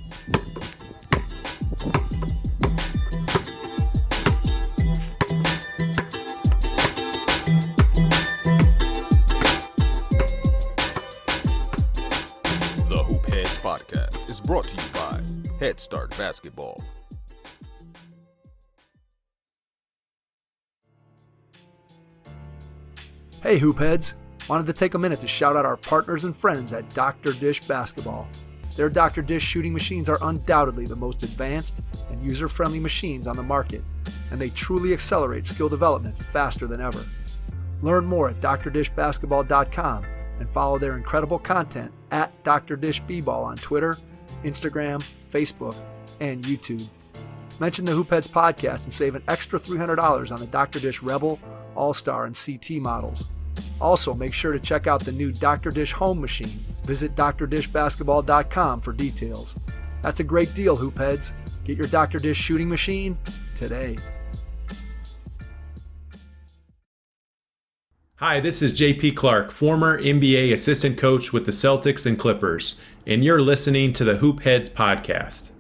The Hoop Heads Podcast is brought to you by Head Start Basketball. Hey Hoopheads! Wanted to take a minute to shout out our partners and friends at Dr. Dish Basketball. Their Dr. Dish shooting machines are undoubtedly the most advanced and user-friendly machines on the market, and they truly accelerate skill development faster than ever. Learn more at drdishbasketball.com and follow their incredible content at Dr. Dish B-Ball on Twitter, Instagram, Facebook, and YouTube. Mention the Hoopheads Podcast and save an extra $300 on the Dr. Dish Rebel, All-Star, and CT models. Also, make sure to check out the new Dr. Dish Home Machine. Visit drdishbasketball.com for details. That's a great deal, Hoopheads. Get your Dr. Dish shooting machine today. Hi, this is JP Clark, former NBA assistant coach with the Celtics and Clippers, and you're listening to the Hoop Heads Podcast.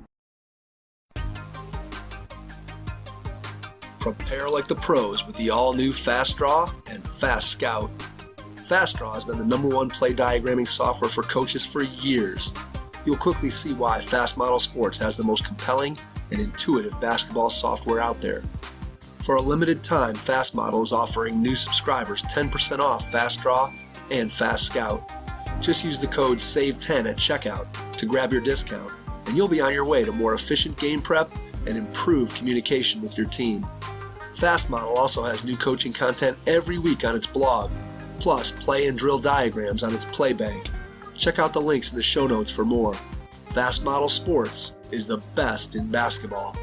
Prepare like the pros with the all-new Fast Draw and Fast Scout. Fast Draw has been the #1 play diagramming software for coaches for years. You'll quickly see why Fast Model Sports has the most compelling and intuitive basketball software out there. For a limited time, Fast Model is offering new subscribers 10% off Fast Draw and Fast Scout. Just use the code SAVE10 at checkout to grab your discount, and you'll be on your way to more efficient game prep and improved communication with your team. Fast Model also has new coaching content every week on its blog, plus play and drill diagrams on its play bank. Check out the links in the show notes for more. Fast Model Sports is the best in basketball.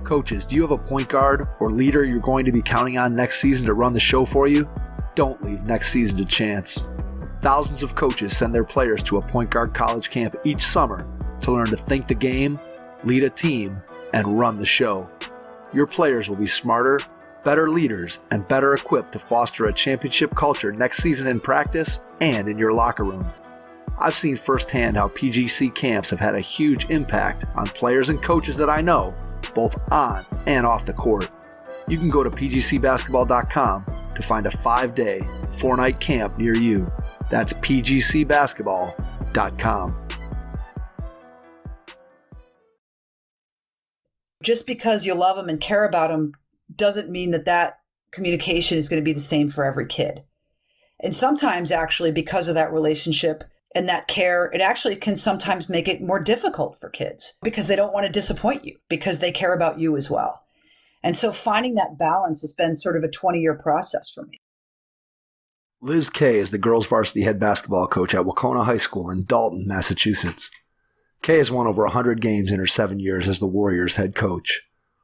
Coaches, do you have a point guard or leader you're going to be counting on next season to run the show for you? Don't leave next season to chance. Thousands of coaches send their players to a point guard college camp each summer to learn to think the game, lead a team, and run the show. Your players will be smarter, better leaders, and better equipped to foster a championship culture next season in practice and in your locker room. I've seen firsthand how PGC camps have had a huge impact on players and coaches that I know, both on and off the court. You can go to pgcbasketball.com to find a 5-day, 4-night camp near you. That's pgcbasketball.com. Just because you love them and care about them doesn't mean that communication is going to be the same for every kid. And sometimes actually because of that relationship and that care, it actually can sometimes make it more difficult for kids because they don't want to disappoint you because they care about you as well. And so finding that balance has been sort of a 20-year process for me. Liz Kay is the girls varsity head basketball coach at Wahconah High School in Dalton, Massachusetts. Kay has won over 100 games in her 7 years as the Warriors head coach.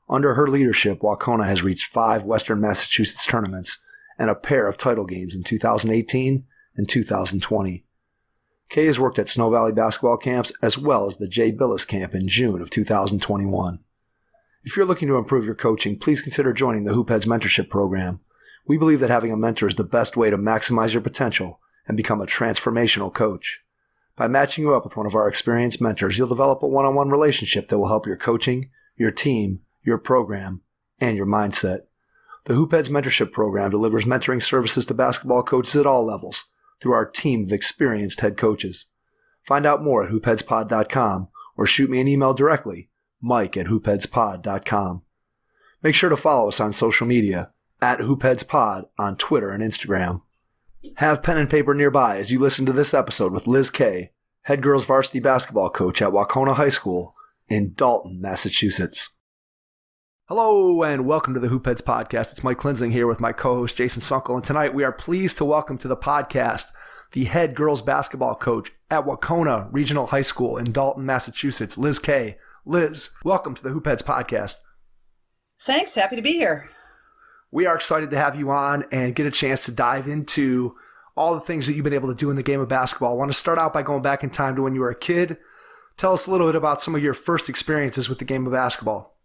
Under her leadership, Wahconah has reached 5 Western Massachusetts tournaments and a pair of title games in 2018 and 2020. Kay has worked at Snow Valley basketball camps as well as the Jay Bilas Camp in June of 2021. If you're looking to improve your coaching, please consider joining the Hoopheads Mentorship Program. We believe that having a mentor is the best way to maximize your potential and become a transformational coach. By matching you up with one of our experienced mentors, you'll develop a one-on-one relationship that will help your coaching, your team, your program, and your mindset. The Hoopheads Mentorship Program delivers mentoring services to basketball coaches at all levels through our team of experienced head coaches. Find out more at hoopheadspod.com or shoot me an email directly, mike@hoopheadspod.com. Make sure to follow us on social media at hoopheadspod on Twitter and Instagram. Have pen and paper nearby as you listen to this episode with Liz Kay, head girls varsity basketball coach at Wahconah High School in Dalton, Massachusetts. Hello and welcome to the Hoopheads Podcast. It's Mike Klinzing here with my co-host Jason Sunkel, and tonight we are pleased to welcome to the podcast the head girls basketball coach at Wahconah Regional High School in Dalton, Massachusetts, Liz Kay. Liz, welcome to the Hoopheads Podcast. Thanks. Happy to be here. We are excited to have you on and get a chance to dive into all the things that you've been able to do in the game of basketball. I want to start out by going back in time to when you were a kid. Tell us a little bit about some of your first experiences with the game of basketball.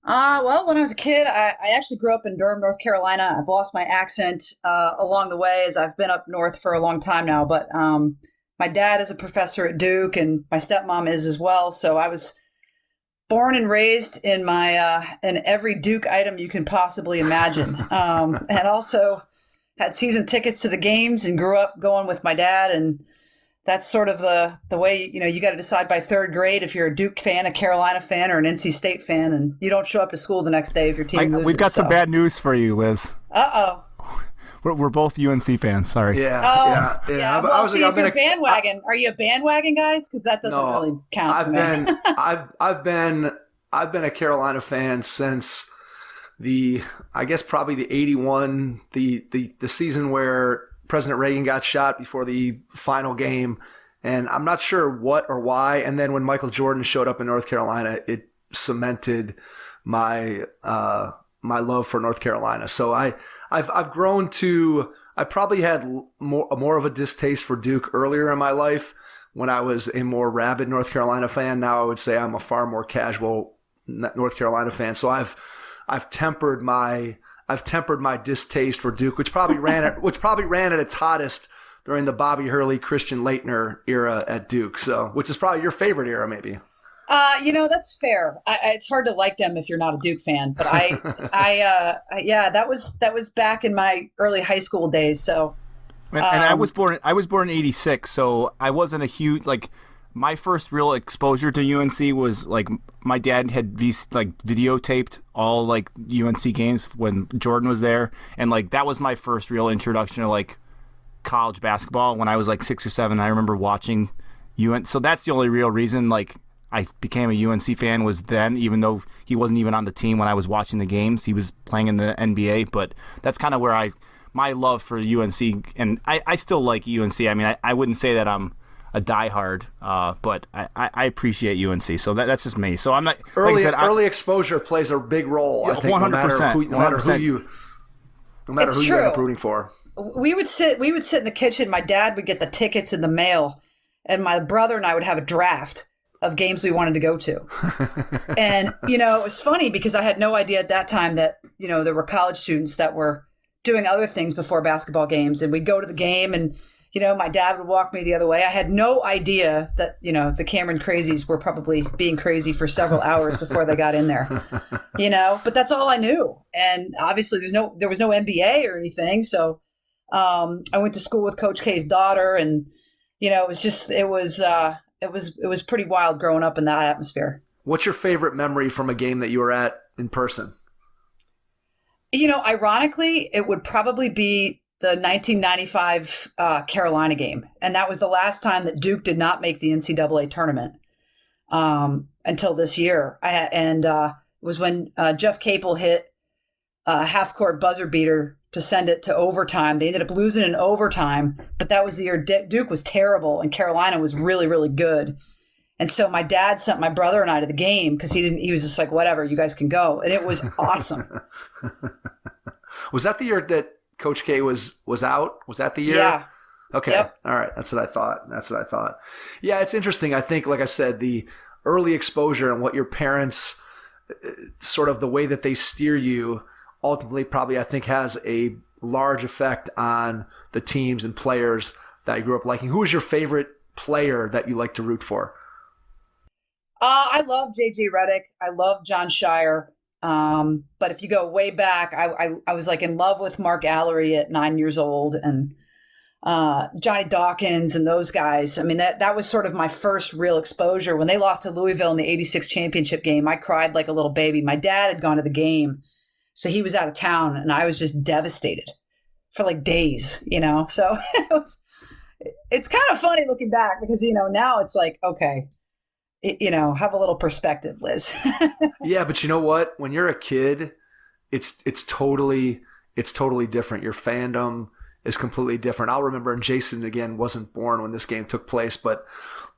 Well, when I was a kid, I actually grew up in Durham, North Carolina. I've lost my accent along the way as I've been up north for a long time now. But my dad is a professor at Duke, and my stepmom is as well. So I was born and raised in in every Duke item you can possibly imagine, and also had season tickets to the games and grew up going with my dad. And that's sort of the way, you got to decide by third grade if you're a Duke fan, a Carolina fan, or an NC State fan, and you don't show up to school the next day if your team loses. We've got some bad news for you, Liz. Uh-oh. We're both UNC fans. Sorry. Yeah. Well, see, if you're bandwagon, are you a bandwagon, guys? Because that doesn't really count to me. I've been a Carolina fan since probably the 81, the season where President Reagan got shot before the final game, and I'm not sure what or why. And then when Michael Jordan showed up in North Carolina, it cemented my my love for North Carolina. So I've grown to, I probably had more of a distaste for Duke earlier in my life when I was a more rabid North Carolina fan. Now I would say I'm a far more casual North Carolina fan. So I've tempered my distaste for Duke, which probably ran at its hottest during the Bobby Hurley, Christian Laettner era at Duke. So, which is probably your favorite era, maybe. That's fair. It's hard to like them if you're not a Duke fan, but that was back in my early high school days. So, and I was born in '86, so I wasn't a huge my first real exposure to UNC was my dad had videotaped all UNC games when Jordan was there, and that was my first real introduction to college basketball when I was 6 or 7. I remember watching UNC, so that's the only real reason I became a UNC fan was then, even though he wasn't even on the team when I was watching the games. He was playing in the NBA, but that's kind of where my love for UNC, and I still like UNC. I mean, I wouldn't say that I'm a diehard, but I appreciate UNC. So that's just me. So I'm not early exposure plays a big role. I think 100%. No matter who you end up rooting for. We would sit in the kitchen. My dad would get the tickets in the mail, and my brother and I would have a draft of games we wanted to go to. And it was funny because I had no idea at that time that there were college students that were doing other things before basketball games, and we'd go to the game and my dad would walk me the other way. I had no idea that, the Cameron crazies were probably being crazy for several hours before they got in there, but that's all I knew. And obviously there was no NBA or anything. So I went to school with Coach K's daughter, and, it was pretty wild growing up in that atmosphere. What's your favorite memory from a game that you were at in person? Ironically, it would probably be the 1995 Carolina game. And that was the last time that Duke did not make the NCAA tournament until this year. It was when Jeff Capel hit a half-court buzzer beater to send it to overtime. They ended up losing in overtime, but that was the year Duke was terrible and Carolina was really, really good. And so my dad sent my brother and I to the game because he was just like, whatever, you guys can go. And it was awesome. Was that the year that Coach K was out? Was that the year? Yeah. Okay. Yep. All right. That's what I thought. Yeah, it's interesting. I think, like I said, the early exposure and what your parents, sort of the way that they steer you, ultimately probably I think has a large effect on the teams and players that you grew up liking. Who was your favorite player that you like to root for? I love J.J. Redick. I love John Shire. But if you go way back, I was in love with Mark Allery at 9 years old, and Johnny Dawkins and those guys. I mean, that was sort of my first real exposure. When they lost to Louisville in the '86 championship game, I cried like a little baby. My dad had gone to the game, so he was out of town, and I was just devastated for days, So it's kind of funny looking back because, now it's okay. Have a little perspective, Liz. Yeah, but you know what? When you're a kid, it's totally different. Your fandom is completely different. I'll remember, and Jason again wasn't born when this game took place, but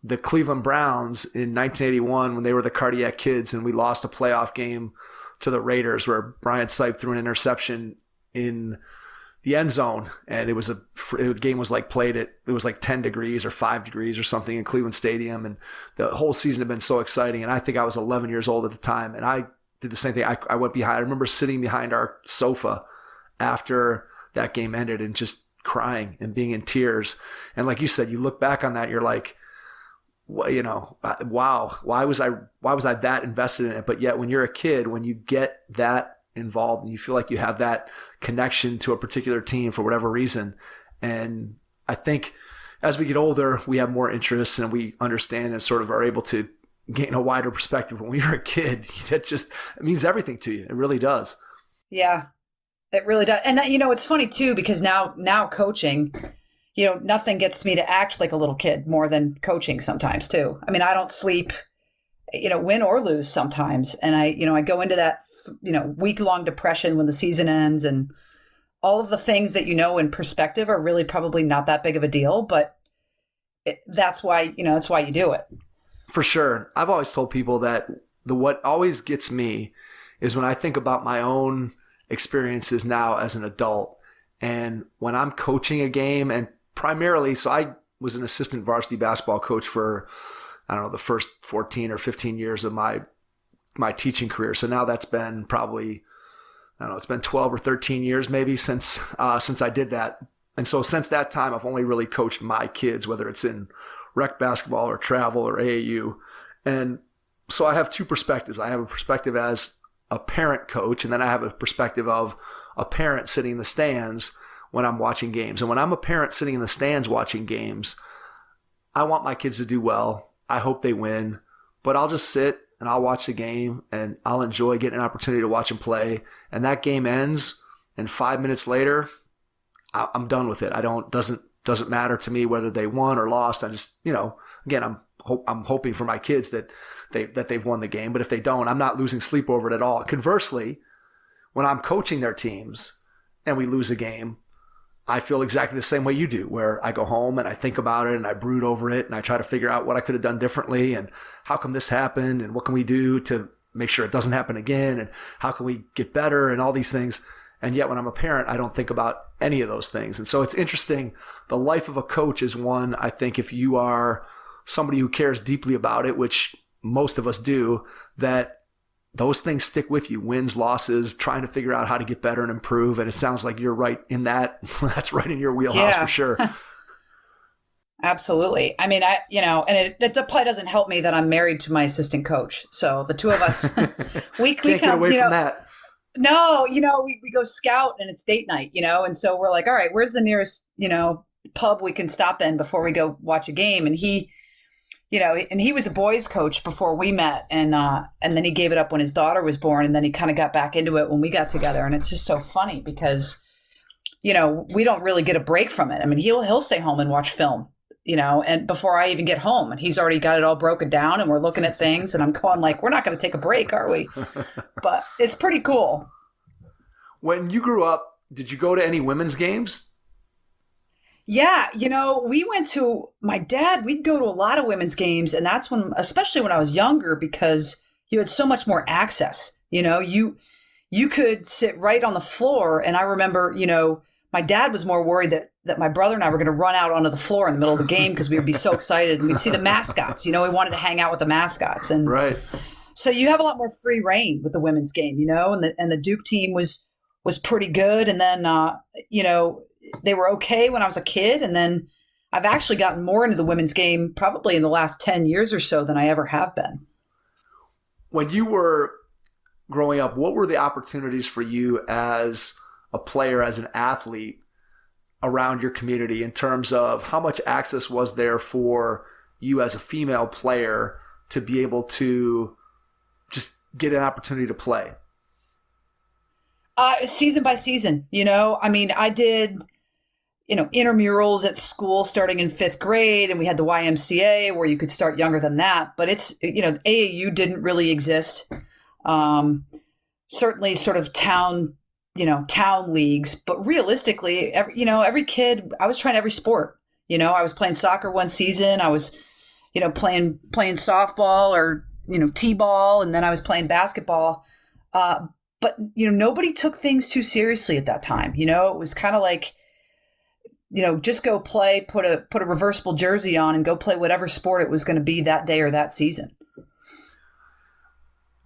the Cleveland Browns in 1981 when they were the Cardiac Kids and we lost a playoff game to the Raiders where Brian Sipe threw an interception in the end zone, and the game was played at, it was 10 degrees or 5 degrees or something in Cleveland Stadium, and the whole season had been so exciting. And I think I was 11 years old at the time, and I did the same thing. I went behind. I remember sitting behind our sofa after that game ended and just crying and being in tears. And like you said, you look back on that, you're like, well, you know, wow, why was I that invested in it? But yet when you're a kid, when you get that involved and you feel like you have that connection to a particular team for whatever reason. And I think as we get older, we have more interests and we understand and sort of are able to gain a wider perspective. When you're a kid, it means everything to you. It really does. Yeah, it really does. And that, you know, it's funny too, because now coaching, you know, nothing gets me to act like a little kid more than coaching sometimes too. I mean, I don't sleep, you know, win or lose sometimes. And I go into that, you know, week-long depression when the season ends, and all of the things that, you know, in perspective are really probably not that big of a deal, but that's why you do it. For sure. I've always told people that what always gets me is when I think about my own experiences now as an adult, and when I'm coaching a game, and primarily, so I was an assistant varsity basketball coach for, I don't know, the first 14 or 15 years of my teaching career. So now that's been probably, I don't know, it's been 12 or 13 years maybe since I did that. And so since that time, I've only really coached my kids, whether it's in rec basketball or travel or AAU. And so I have two perspectives. I have a perspective as a parent coach, and then I have a perspective of a parent sitting in the stands when I'm watching games. And when I'm a parent sitting in the stands watching games, I want my kids to do well. I hope they win, but I'll just sit and I'll watch the game and I'll enjoy getting an opportunity to watch them play. And that game ends, and 5 minutes later, I'm done with it. Doesn't matter to me whether they won or lost. I just, you know, again, I'm hoping for my kids that they've won the game. But if they don't, I'm not losing sleep over it at all. Conversely, when I'm coaching their teams and we lose a game, I feel exactly the same way you do, where I go home and I think about it and I brood over it and I try to figure out what I could have done differently and how come this happened and what can we do to make sure it doesn't happen again and how can we get better and all these things. And yet when I'm a parent, I don't think about any of those things. And so it's interesting. The life of a coach is one, I think, if you are somebody who cares deeply about it, which most of us do, that those things stick with you. Wins, losses, trying to figure out how to get better and improve. And it sounds like you're right in that. That's right in your wheelhouse for sure. Absolutely. I mean, and it probably doesn't help me that I'm married to my assistant coach. So the two of us, we can't get away from that. No, we go scout and it's date night, and so we're like, all right, where's the nearest, pub we can stop in before we go watch a game? And he was a boys coach before we met, and then he gave it up when his daughter was born, and then he kind of got back into it when we got together. And it's just so funny because, we don't really get a break from it. I mean, he'll stay home and watch film, and before I even get home, and he's already got it all broken down, and we're looking at things, and I'm going like, we're not going to take a break, are we? But it's pretty cool. When you grew up, did you go to any women's games? Yeah, we went to my dad. We'd go to a lot of women's games, and that's when, especially when I was younger, because you had so much more access. You could sit right on the floor, and I remember, my dad was more worried that my brother and I were going to run out onto the floor in the middle of the game because we would be so excited, and we'd see the mascots. We wanted to hang out with the mascots, and right. So you have a lot more free reign with the women's game, and the Duke team was pretty good, and then they were okay when I was a kid, and then I've actually gotten more into the women's game probably in the last 10 years or so than I ever have been. When you were growing up, what were the opportunities for you as a player, as an athlete around your community in terms of how much access was there for you as a female player to be able to just get an opportunity to play? Season by season, I mean, I did, intramurals at school starting in 5th grade, and we had the YMCA where you could start younger than that, but it's, AAU didn't really exist. Certainly sort of town leagues, but realistically, every kid, I was trying every sport. I was playing soccer one season. I was, playing softball or, t-ball, and then I was playing basketball. But, nobody took things too seriously at that time. It was kind of like, just go play, put a reversible jersey on and go play whatever sport it was going to be that day or that season.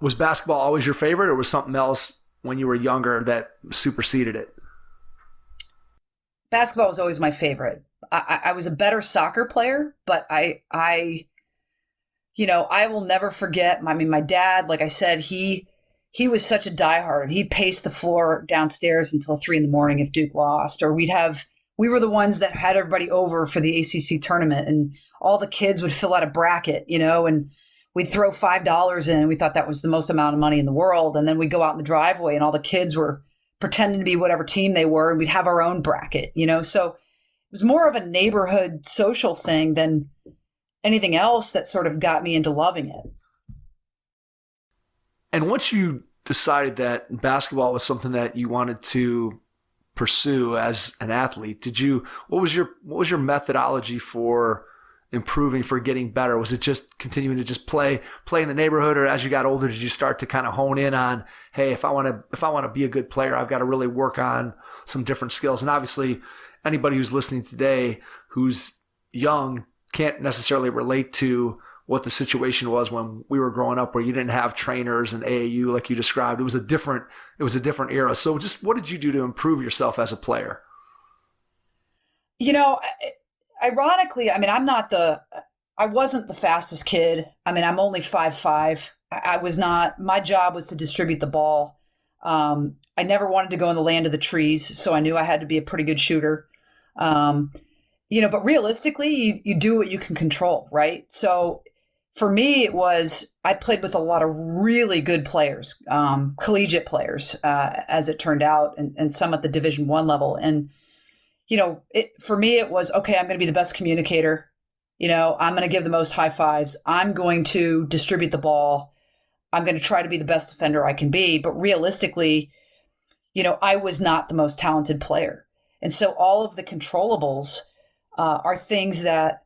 Was basketball always your favorite, or was something else when you were younger that superseded it? Basketball was always my favorite. I was a better soccer player, but I will never forget. My dad, like I said, he was such a diehard. He'd pace the floor downstairs until 3 a.m. if Duke lost, or we were the ones that had everybody over for the ACC tournament, and all the kids would fill out a bracket, and we'd throw $5 in. We thought that was the most amount of money in the world. And then we'd go out in the driveway and all the kids were pretending to be whatever team they were. And we'd have our own bracket, So it was more of a neighborhood social thing than anything else that sort of got me into loving it. And once you decided that basketball was something that you wanted to pursue as an athlete, what was your methodology for improving, for getting better? Was it just continuing to just play in the neighborhood, or as you got older, did you start to kind of hone in on, hey, if I want to be a good player, I've got to really work on some different skills? And obviously, anybody who's listening today who's young can't necessarily relate to what the situation was when we were growing up, where you didn't have trainers and AAU like you described. It was a different era. So just what did you do to improve yourself as a player? Ironically, I wasn't the fastest kid. I'm only 5'5". I was not, my job was to distribute the ball. I never wanted to go in the land of the trees, so I knew I had to be a pretty good shooter. But realistically, you do what you can control, right? So for me, I played with a lot of really good players, collegiate players, as it turned out, and some at the Division I level. And for me, it was, okay, I'm going to be the best communicator. I'm going to give the most high fives. I'm going to distribute the ball. I'm going to try to be the best defender I can be. But realistically, I was not the most talented player. And so all of the controllables are things that,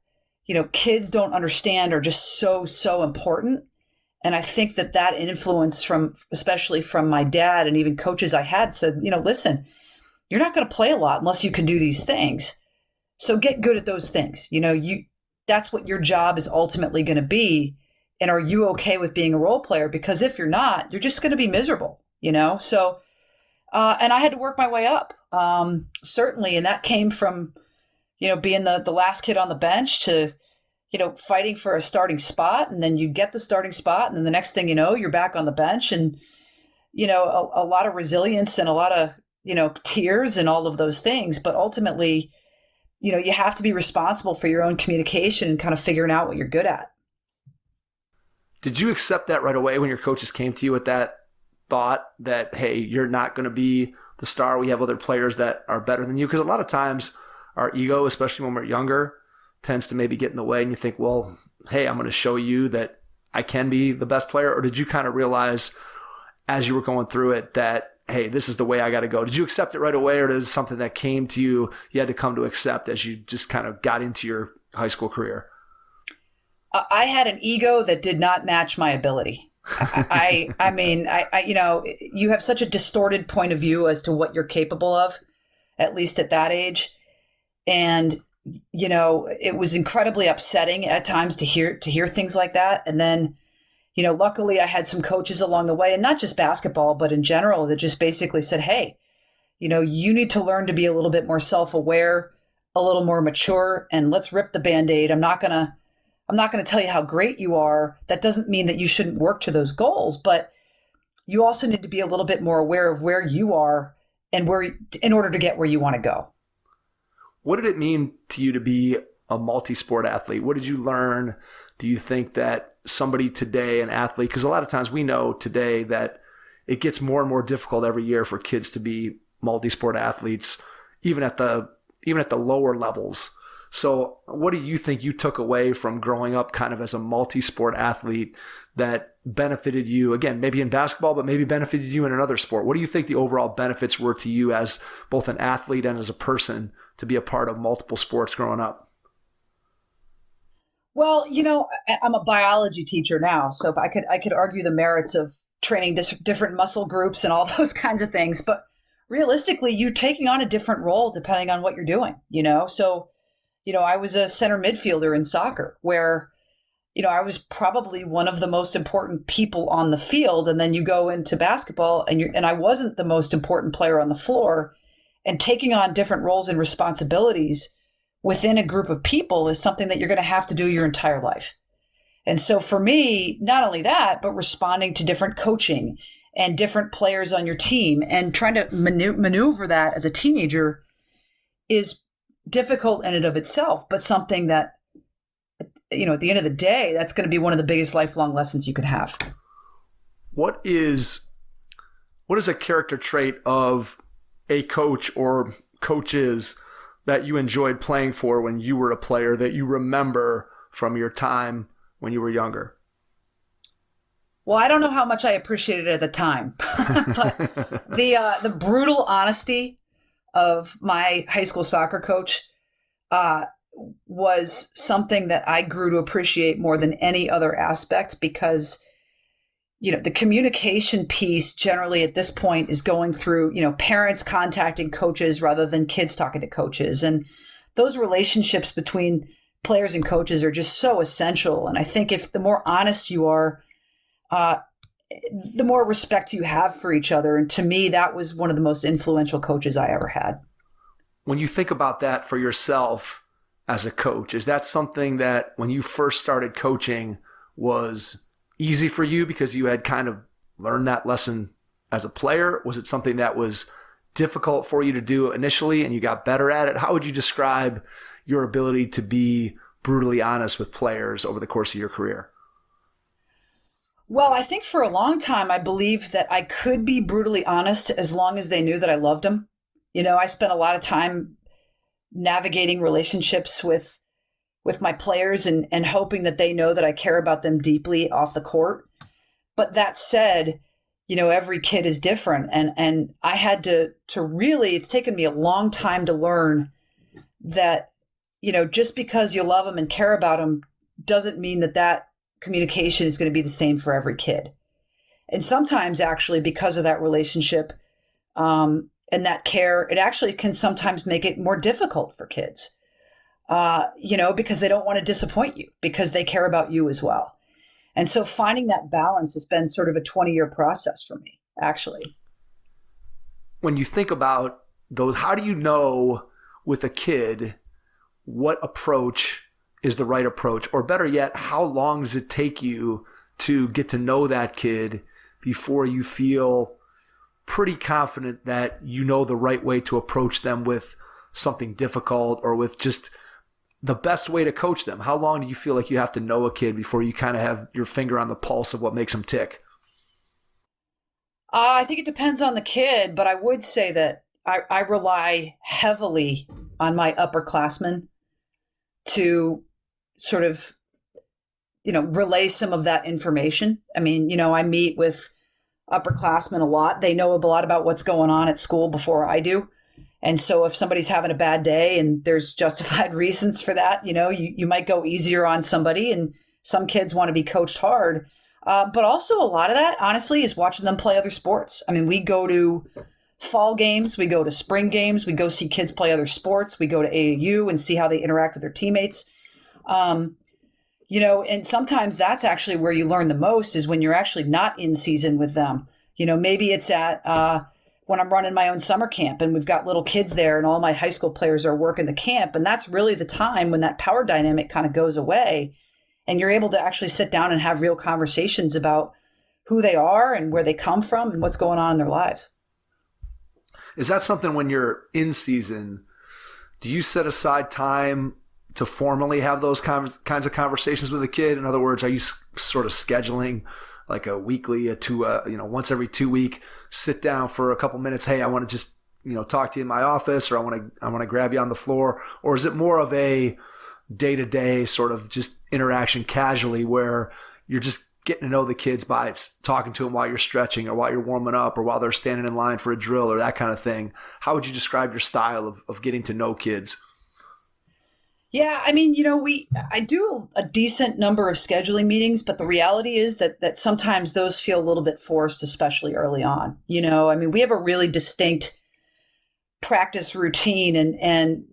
kids don't understand are just so important. And I think that influence especially from my dad and even coaches I had said, listen, you're not going to play a lot unless you can do these things. So get good at those things. That's what your job is ultimately going to be. And are you okay with being a role player? Because if you're not, you're just going to be miserable, So, and I had to work my way up, certainly. And that came from, being the last kid on the bench to, fighting for a starting spot. And then you get the starting spot. And then the next thing you know, you're back on the bench, and, a lot of resilience and a lot of, tears and all of those things. But ultimately, you have to be responsible for your own communication and kind of figuring out what you're good at. Did you accept that right away when your coaches came to you with that thought that, hey, you're not going to be the star? We have other players that are better than you? Because a lot of times our ego, especially when we're younger, tends to maybe get in the way, and you think, well, hey, I'm going to show you that I can be the best player. Or did you kind of realize as you were going through it that, hey, this is the way I got to go? Did you accept it right away, or is it something that came to you had to come to accept as you just kind of got into your high school career? I had an ego that did not match my ability. I you have such a distorted point of view as to what you're capable of, at least at that age. And, it was incredibly upsetting at times to hear things like that. And then, luckily I had some coaches along the way, and not just basketball, but in general, that just basically said, hey, you need to learn to be a little bit more self-aware, a little more mature, and let's rip the Band-Aid. I'm not going to tell you how great you are. That doesn't mean that you shouldn't work to those goals, but you also need to be a little bit more aware of where you are and in order to get where you want to go. What did it mean to you to be a multi-sport athlete? What did you learn? Do you think that somebody today, an athlete, because a lot of times we know today that it gets more and more difficult every year for kids to be multi-sport athletes, even at the lower levels. So what do you think you took away from growing up kind of as a multi-sport athlete that benefited you, again, maybe in basketball, but maybe benefited you in another sport? What do you think the overall benefits were to you as both an athlete and as a person to be a part of multiple sports growing up? Well, I'm a biology teacher now, so I could argue the merits of training different muscle groups and all those kinds of things. But realistically, you're taking on a different role depending on what you're doing, So, I was a center midfielder in soccer where, I was probably one of the most important people on the field. And then you go into basketball and I wasn't the most important player on the floor, and taking on different roles and responsibilities within a group of people is something that you're going to have to do your entire life. And so for me, not only that, but responding to different coaching and different players on your team and trying to maneuver that as a teenager is difficult in and of itself, but something that, at the end of the day, that's going to be one of the biggest lifelong lessons you can have. What is a character trait of a coach or coaches that you enjoyed playing for when you were a player that you remember from your time when you were younger? Well, I don't know how much I appreciated it at the time, but the brutal honesty of my high school soccer coach was something that I grew to appreciate more than any other aspect, because the communication piece generally at this point is going through, parents contacting coaches rather than kids talking to coaches. And those relationships between players and coaches are just so essential. And I think if the more honest you are, the more respect you have for each other. And to me, that was one of the most influential coaches I ever had. When you think about that for yourself as a coach, is that something that when you first started coaching was easy for you because you had kind of learned that lesson as a player? Was it something that was difficult for you to do initially and you got better at it? How would you describe your ability to be brutally honest with players over the course of your career? Well, I think for a long time, I believed that I could be brutally honest as long as they knew that I loved them. I spent a lot of time navigating relationships with my players and hoping that they know that I care about them deeply off the court. But that said, every kid is different. And I had to really, it's taken me a long time to learn that, just because you love them and care about them doesn't mean that communication is going to be the same for every kid. And sometimes actually because of that relationship and that care, it actually can sometimes make it more difficult for kids, because they don't want to disappoint you because they care about you as well. And so finding that balance has been sort of a 20-year process for me, actually. When you think about those, how do you know with a kid what approach is the right approach? Or better yet, how long does it take you to get to know that kid before you feel pretty confident that you know the right way to approach them with something difficult or with just the best way to coach them? How long do you feel like you have to know a kid before you kind of have your finger on the pulse of what makes them tick? I think it depends on the kid, but I would say that I rely heavily on my upperclassmen to sort of, relay some of that information. I mean, I meet with upperclassmen a lot. They know a lot about what's going on at school before I do. And so if somebody's having a bad day and there's justified reasons for that, you might go easier on somebody, and some kids want to be coached hard. But also a lot of that, honestly, is watching them play other sports. I mean, we go to fall games, we go to spring games, we go see kids play other sports, we go to AAU and see how they interact with their teammates. And sometimes that's actually where you learn the most, is when you're actually not in season with them. Maybe it's at when I'm running my own summer camp and we've got little kids there and all my high school players are working the camp. And that's really the time when that power dynamic kind of goes away and you're able to actually sit down and have real conversations about who they are and where they come from and what's going on in their lives. Is that something when you're in season, do you set aside time to formally have those kinds of conversations with a kid? In other words, are you sort of scheduling like a weekly, once every 2 week sit down for a couple minutes? Hey, I want to just, talk to you in my office, or I want to grab you on the floor. Or is it more of a day-to-day sort of just interaction casually where you're just getting to know the kids by talking to them while you're stretching or while you're warming up or while they're standing in line for a drill or that kind of thing? How would you describe your style of getting to know kids? Yeah, I mean, I do a decent number of scheduling meetings, but the reality is that sometimes those feel a little bit forced, especially early on. We have a really distinct practice routine. And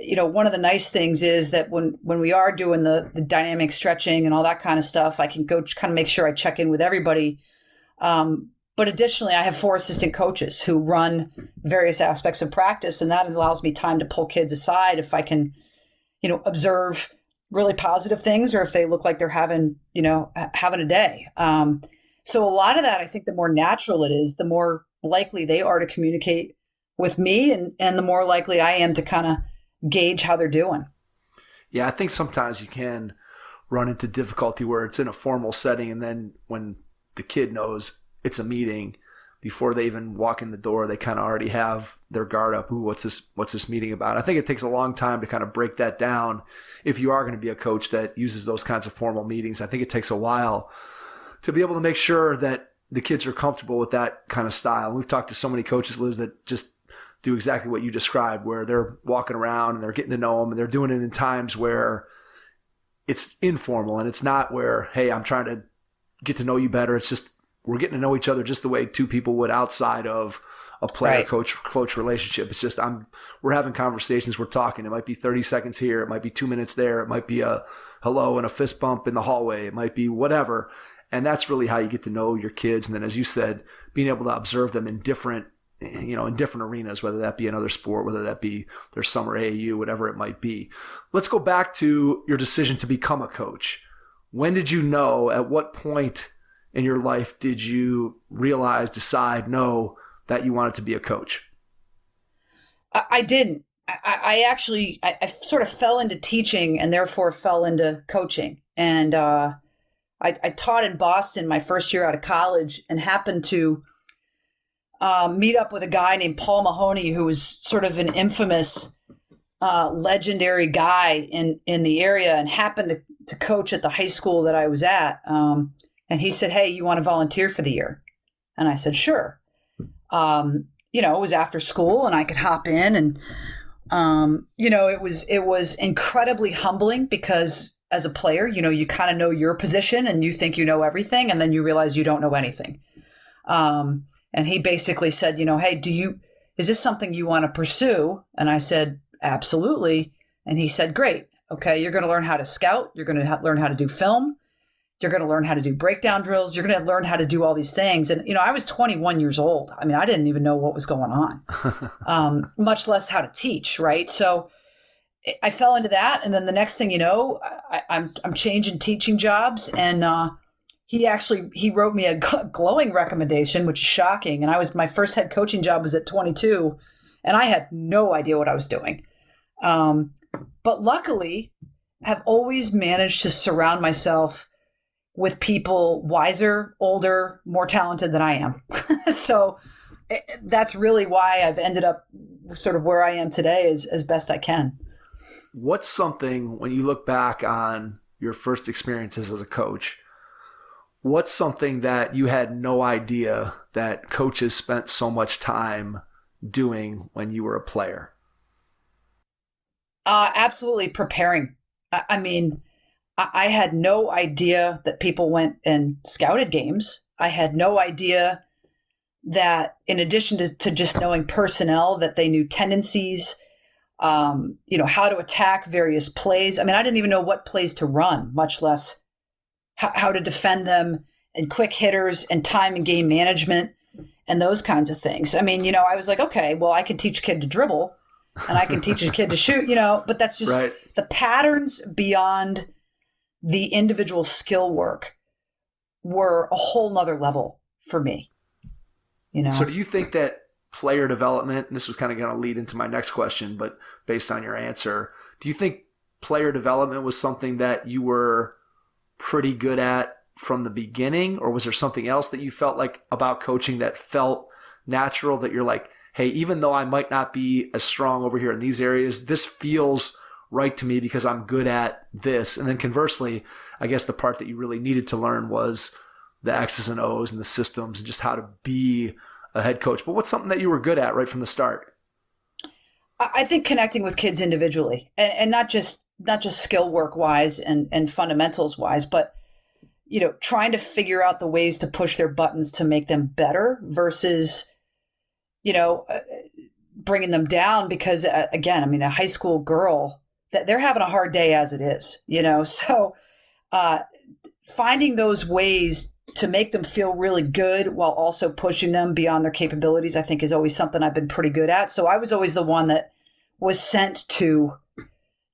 one of the nice things is that when we are doing the dynamic stretching and all that kind of stuff, I can go kind of make sure I check in with everybody. But additionally, I have 4 assistant coaches who run various aspects of practice, and that allows me time to pull kids aside if I can, observe really positive things, or if they look like they're having a day. So a lot of that, I think the more natural it is, the more likely they are to communicate with me, and the more likely I am to kind of gauge how they're doing. Yeah, I think sometimes you can run into difficulty where it's in a formal setting, and then when the kid knows it's a meeting, before they even walk in the door, they kind of already have their guard up. Ooh, what's this meeting about? I think it takes a long time to kind of break that down. If you are going to be a coach that uses those kinds of formal meetings, I think it takes a while to be able to make sure that the kids are comfortable with that kind of style. And we've talked to so many coaches, Liz, that just do exactly what you described, where they're walking around and they're getting to know them, and they're doing it in times where it's informal, and it's not where, hey, I'm trying to get to know you better. It's just, we're getting to know each other just the way 2 people would outside of a player-coach relationship. It's just, we're having conversations, we're talking. It might be 30 seconds here. It might be 2 minutes there. It might be a hello and a fist bump in the hallway. It might be whatever. And that's really how you get to know your kids. And then, as you said, being able to observe them in different arenas, whether that be another sport, whether that be their summer AAU, whatever it might be. Let's go back to your decision to become a coach. When did you know, at what point in your life did you know that you wanted to be a coach? I didn't. I actually sort of fell into teaching and therefore fell into coaching. And I taught in Boston my first year out of college, and happened to meet up with a guy named Paul Mahoney, who was sort of an infamous, legendary guy in the area, and happened to coach at the high school that I was at. And he said, "Hey, you want to volunteer for the year?" And I said, "Sure." It was after school and I could hop in, and it was incredibly humbling, because as a player, you kind of know your position and you think you know everything, and then you realize you don't know anything. And he basically said, "Hey, is this something you want to pursue?" And I said, "Absolutely." And he said, "Great. Okay. You're going to learn how to scout. You're going to learn how to do film. You're going to learn how to do breakdown drills. You're going to learn how to do all these things." And, I was 21 years old. I mean, I didn't even know what was going on, much less how to teach. Right. So I fell into that. And then the next thing I'm changing teaching jobs. And he wrote me a glowing recommendation, which is shocking. And my first head coaching job was at 22, and I had no idea what I was doing. But luckily, have always managed to surround myself with people wiser, older, more talented than I am. So that's really why I've ended up sort of where I am today, as best I can. What's something, when you look back on your first experiences as a coach, what's something that you had no idea that coaches spent so much time doing when you were a player? Absolutely preparing. I mean, I had no idea that people went and scouted games. I had no idea that, in addition to just knowing personnel, that they knew tendencies, how to attack various plays. I mean, I didn't even know what plays to run, much less how to defend them, and quick hitters and time and game management and those kinds of things. I mean, I was like, okay, well, I can teach a kid to dribble and I can teach a kid to shoot, but that's just right. The patterns beyond the individual skill work were a whole nother level for me. So do you think that player development, and this was kind of going to lead into my next question, but based on your answer, do you think player development was something that you were pretty good at from the beginning, or was there something else that you felt like about coaching that felt natural, that you're like, hey, even though I might not be as strong over here in these areas, this feels right to me because I'm good at this? And then conversely, I guess the part that you really needed to learn was the X's and O's and the systems and just how to be a head coach. But what's something that you were good at right from the start? I think connecting with kids individually, and not just skill work wise and fundamentals wise, but trying to figure out the ways to push their buttons to make them better versus bringing them down because, again, I mean, a high school girl, that they're having a hard day as it is, so finding those ways to make them feel really good while also pushing them beyond their capabilities, I think is always something I've been pretty good at. So I was always the one that was sent to,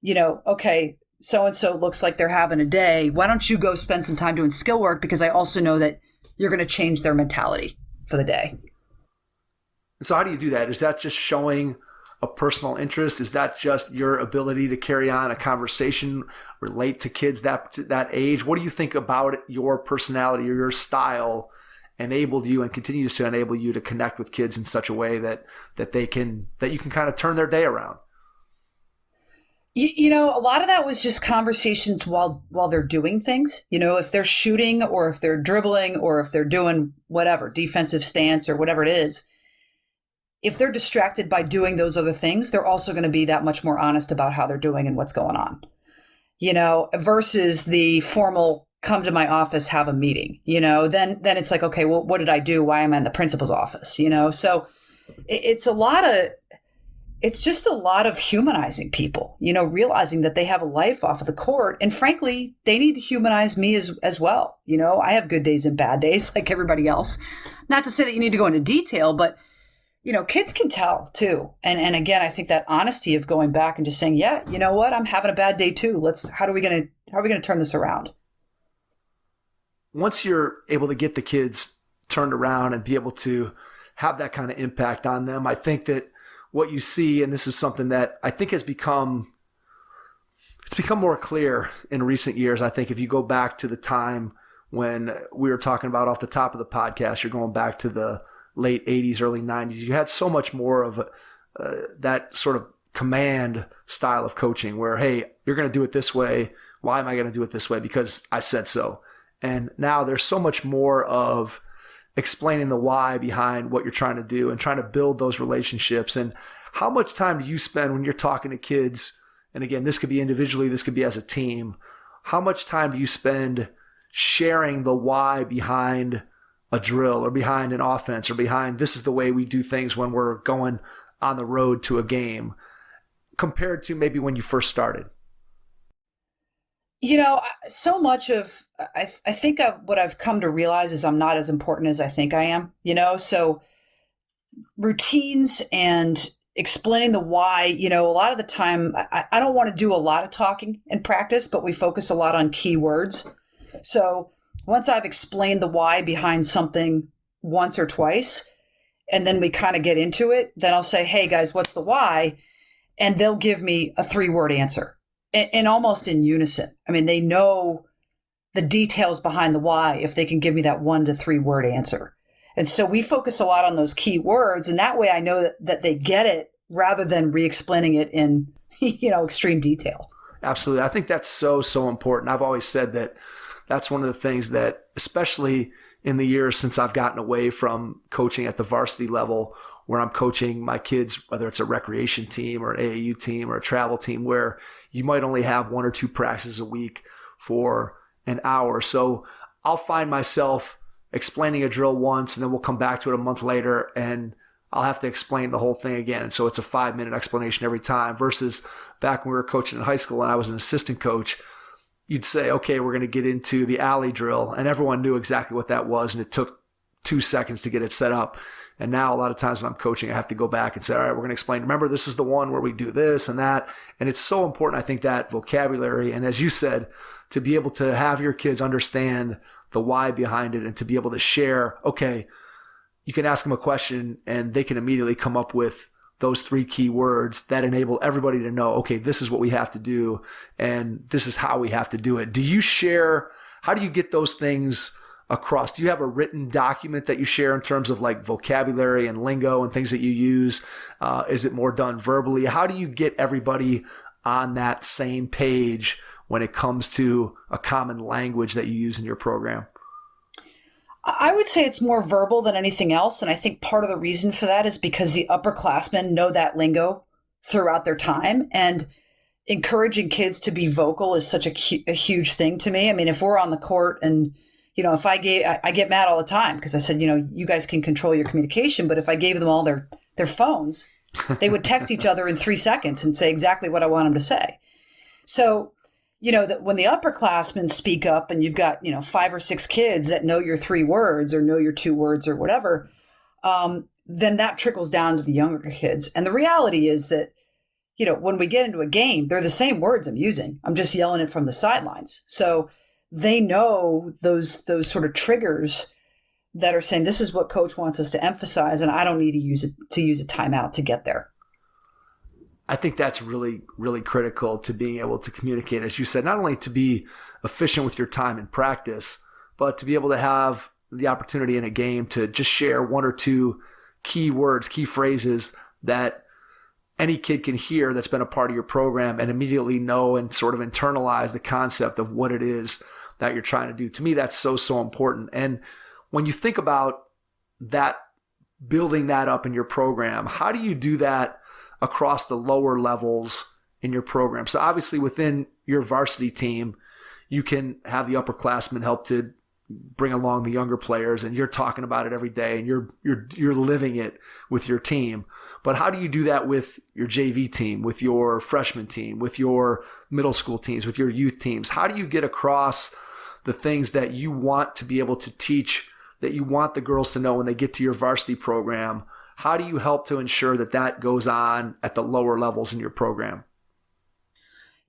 okay, so-and-so looks like they're having a day. Why don't you go spend some time doing skill work? Because I also know that you're going to change their mentality for the day. So how do you do that? Is that just showing a personal interest? Is that just your ability to carry on a conversation, relate to kids that age? What do you think about your personality or your style enabled you and continues to enable you to connect with kids in such a way that you can kind of turn their day around? A lot of that was just conversations while they're doing things. If they're shooting or if they're dribbling or if they're doing whatever, defensive stance or whatever it is, if they're distracted by doing those other things, they're also going to be that much more honest about how they're doing and what's going on, versus the formal come to my office, have a meeting, then it's like, okay, well, what did I do? Why am I in the principal's office? So it's just a lot of humanizing people, realizing that they have a life off of the court. And frankly, they need to humanize me as well. I have good days and bad days like everybody else. Not to say that you need to go into detail, but kids can tell too. And again, I think that honesty of going back and just saying, yeah, you know what? I'm having a bad day too. How are we going to turn this around? Once you're able to get the kids turned around and be able to have that kind of impact on them, I think that what you see, and this is something that I think it's become more clear in recent years. I think if you go back to the time when we were talking about off the top of the podcast, you're going back to the late 80s, early 90s, you had so much more of that sort of command style of coaching where, hey, you're going to do it this way. Why am I going to do it this way? Because I said so. And now there's so much more of explaining the why behind what you're trying to do and trying to build those relationships. And how much time do you spend when you're talking to kids? And again, this could be individually, this could be as a team. How much time do you spend sharing the why behind a drill or behind an offense or behind this is the way we do things when we're going on the road to a game compared to maybe when you first started? So much of, I think what I've come to realize is I'm not as important as I think I am, so routines and explaining the why, a lot of the time, I don't want to do a lot of talking in practice, but we focus a lot on key words. So once I've explained the why behind something once or twice, and then we kind of get into it, then I'll say, hey guys, what's the why? And they'll give me a 3-word answer. And almost in unison. I mean, they know the details behind the why if they can give me that 1 to 3 word answer. And so we focus a lot on those key words. And that way I know that they get it rather than re-explaining it in, extreme detail. Absolutely. I think that's so important. I've always said that that's one of the things that, especially in the years since I've gotten away from coaching at the varsity level, where I'm coaching my kids, whether it's a recreation team or an AAU team or a travel team, where you might only have 1 or 2 practices a week for an hour. So I'll find myself explaining a drill once and then we'll come back to it a month later and I'll have to explain the whole thing again. So it's a 5-minute explanation every time versus back when we were coaching in high school and I was an assistant coach, you'd say, okay, we're going to get into the alley drill. And everyone knew exactly what that was. And it took 2 seconds to get it set up. And now a lot of times when I'm coaching, I have to go back and say, all right, we're going to explain. Remember, this is the one where we do this and that. And it's so important, I think, that vocabulary. And as you said, to be able to have your kids understand the why behind it and to be able to share, okay, you can ask them a question and they can immediately come up with those 3 key words that enable everybody to know, okay, this is what we have to do and this is how we have to do it. Do you share, how do you get those things across? Do you have a written document that you share in terms of like vocabulary and lingo and things that you use? Is it more done verbally? How do you get everybody on that same page when it comes to a common language that you use in your program? I would say it's more verbal than anything else. And I think part of the reason for that is because the upperclassmen know that lingo throughout their time. And encouraging kids to be vocal is such a huge thing to me. I mean, if we're on the court and if I get mad all the time because I said, you guys can control your communication, but if I gave them all their phones, They would text each other in 3 seconds and say exactly what I want them to say. So, when the upperclassmen speak up and you've got, 5 or 6 kids that know your 3 words or know your 2 words or whatever, then that trickles down to the younger kids. And the reality is that, when we get into a game, they're the same words I'm using. I'm just yelling it from the sidelines. So they know those sort of triggers that are saying, this is what coach wants us to emphasize, and I don't need to use a timeout to get there. I think that's really, really critical to being able to communicate, as you said, not only to be efficient with your time in practice, but to be able to have the opportunity in a game to just share 1 or 2 key words, key phrases that any kid can hear that's been a part of your program and immediately know and sort of internalize the concept of what it is that you're trying to do. To me, that's so, so important. And when you think about that, building that up in your program, how do you do that across the lower levels in your program? So obviously within your varsity team, you can have the upperclassmen help to bring along the younger players, and you're talking about it every day and you're living it with your team. But how do you do that with your JV team, with your freshman team, with your middle school teams, with your youth teams? How do you get across the things that you want to be able to teach, that you want the girls to know when they get to your varsity program? How do you help to ensure that that goes on at the lower levels in your program?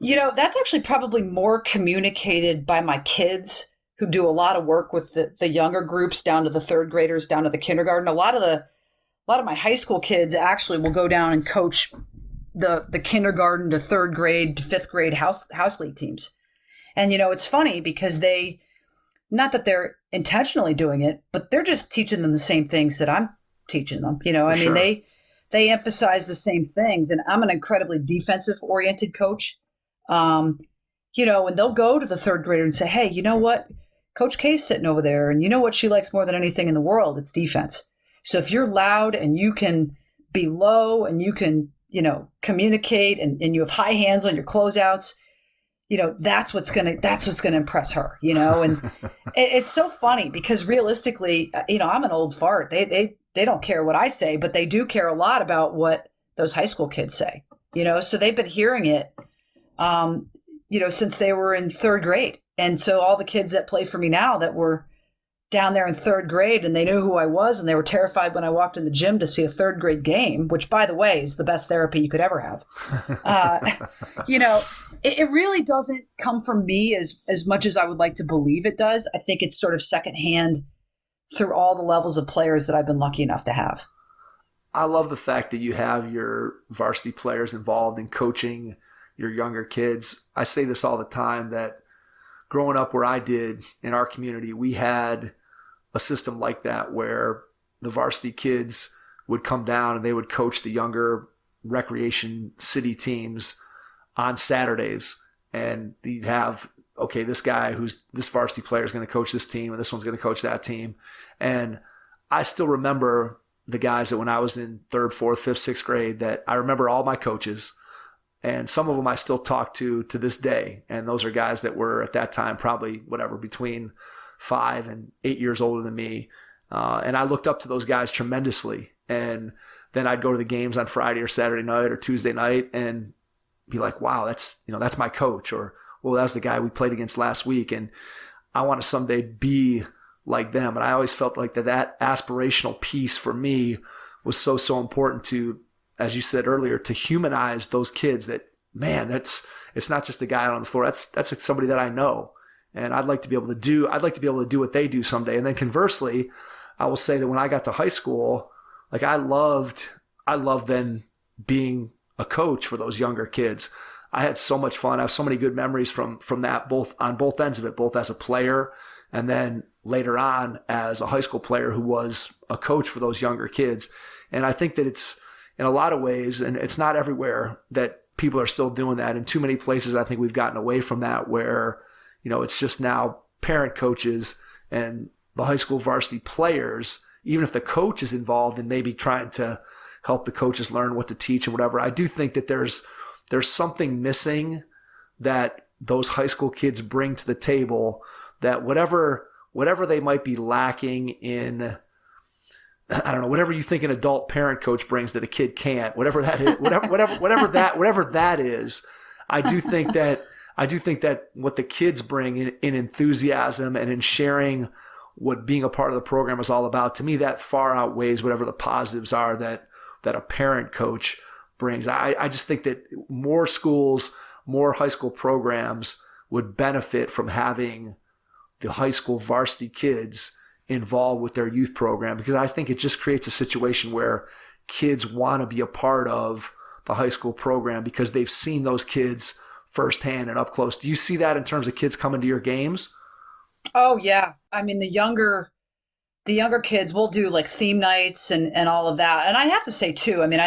That's actually probably more communicated by my kids, who do a lot of work with the younger groups down to the 3rd graders, down to the kindergarten. A lot of my high school kids actually will go down and coach the kindergarten to 3rd grade to 5th grade house league teams. And, it's funny because not that they're intentionally doing it, but they're just teaching them the same things that I'm teaching them. Sure. They emphasize the same things, and I'm an incredibly defensive oriented coach. And they'll go to the 3rd grader and say, hey, you know what? Coach K's sitting over there, and you know what she likes more than anything in the world? It's defense. So if you're loud and you can be low and you can, communicate and you have high hands on your closeouts, that's what's gonna impress her, and it's so funny because realistically, I'm an old fart. They don't care what I say, but they do care a lot about what those high school kids say, so they've been hearing it, since they were in 3rd grade. And so all the kids that play for me now that were down there in 3rd grade, and they knew who I was, and they were terrified when I walked in the gym to see a 3rd grade game, which, by the way, is the best therapy you could ever have. It really doesn't come from me as much as I would like to believe it does. I think it's sort of secondhand through all the levels of players that I've been lucky enough to have. I love the fact that you have your varsity players involved in coaching your younger kids. I say this all the time, that growing up where I did in our community, we had a system like that where the varsity kids would come down and they would coach the younger recreation city teams on Saturdays. And you'd have, okay, this varsity player is going to coach this team and this one's going to coach that team. And I still remember the guys that when I was in 3rd, 4th, 5th, 6th grade, that I remember all my coaches. And some of them I still talk to this day. And those are guys that were at that time probably between 5 and 8 years older than me. And I looked up to those guys tremendously. And then I'd go to the games on Friday or Saturday night or Tuesday night and be like, wow, that's my coach. Or, well, that's the guy we played against last week. And I want to someday be like them. And I always felt like that aspirational piece for me was so, so important to, as you said earlier, to humanize those kids, that, man, it's not just a guy on the floor. That's somebody that I know. And I'd like to be able to do what they do someday. And then conversely, I will say that when I got to high school, like I loved then being a coach for those younger kids. I had so much fun. I have so many good memories from that, on both ends of it, both as a player and then later on as a high school player who was a coach for those younger kids. And I think that it's, in a lot of ways, and it's not everywhere, that people are still doing that. In too many places, I think we've gotten away from that, where, it's just now parent coaches and the high school varsity players, even if the coach is involved in maybe trying to help the coaches learn what to teach and whatever. I do think that there's something missing that those high school kids bring to the table, that whatever they might be lacking in I don't know, whatever you think an adult parent coach brings that a kid can't, whatever that is, whatever that is, I do think that what the kids bring in enthusiasm and in sharing what being a part of the program is all about, to me, that far outweighs whatever the positives are that a parent coach brings. I just think that more schools, more high school programs would benefit from having the high school varsity kids involved with their youth program, because I think it just creates a situation where kids want to be a part of the high school program because they've seen those kids firsthand and up close. Do you see that in terms of kids coming to your games? Oh yeah. I mean, the younger kids will do like theme nights and all of that. And I have to say too, I mean,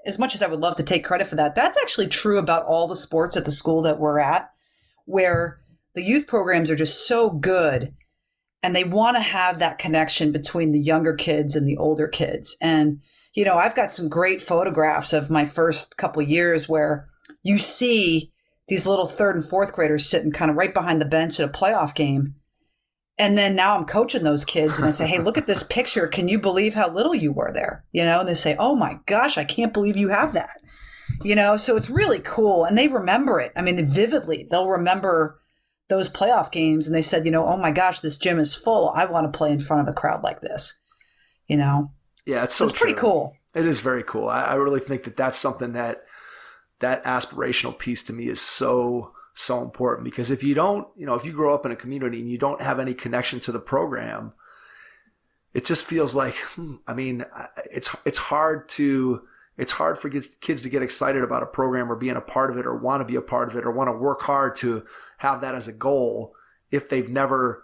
as much as I would love to take credit for that, that's actually true about all the sports at the school that we're at, where the youth programs are just so good and they want to have that connection between the younger kids and the older kids. And, you know, I've got some great photographs of my first couple years where you see these little third and fourth graders sitting kind of right behind the bench at a playoff game. And then now I'm coaching those kids and I say, hey, look at this picture. Can you believe how little you were there? You know, and they say, oh my gosh, I can't believe you have that. You know, so it's really cool. And they remember it. I mean, vividly, they'll remember those playoff games. And they said, you know, oh my gosh, this gym is full. I want to play in front of a crowd like this, you know? Yeah, it's so it's pretty cool. It is very cool. I really think that that's something that aspirational piece to me is so important, because if you don't, you know, if you grow up in a community and you don't have any connection to the program, it just feels like, I mean, it's hard for kids to get excited about a program or being a part of it or want to be a part of it or want to work hard to have that as a goal if they've never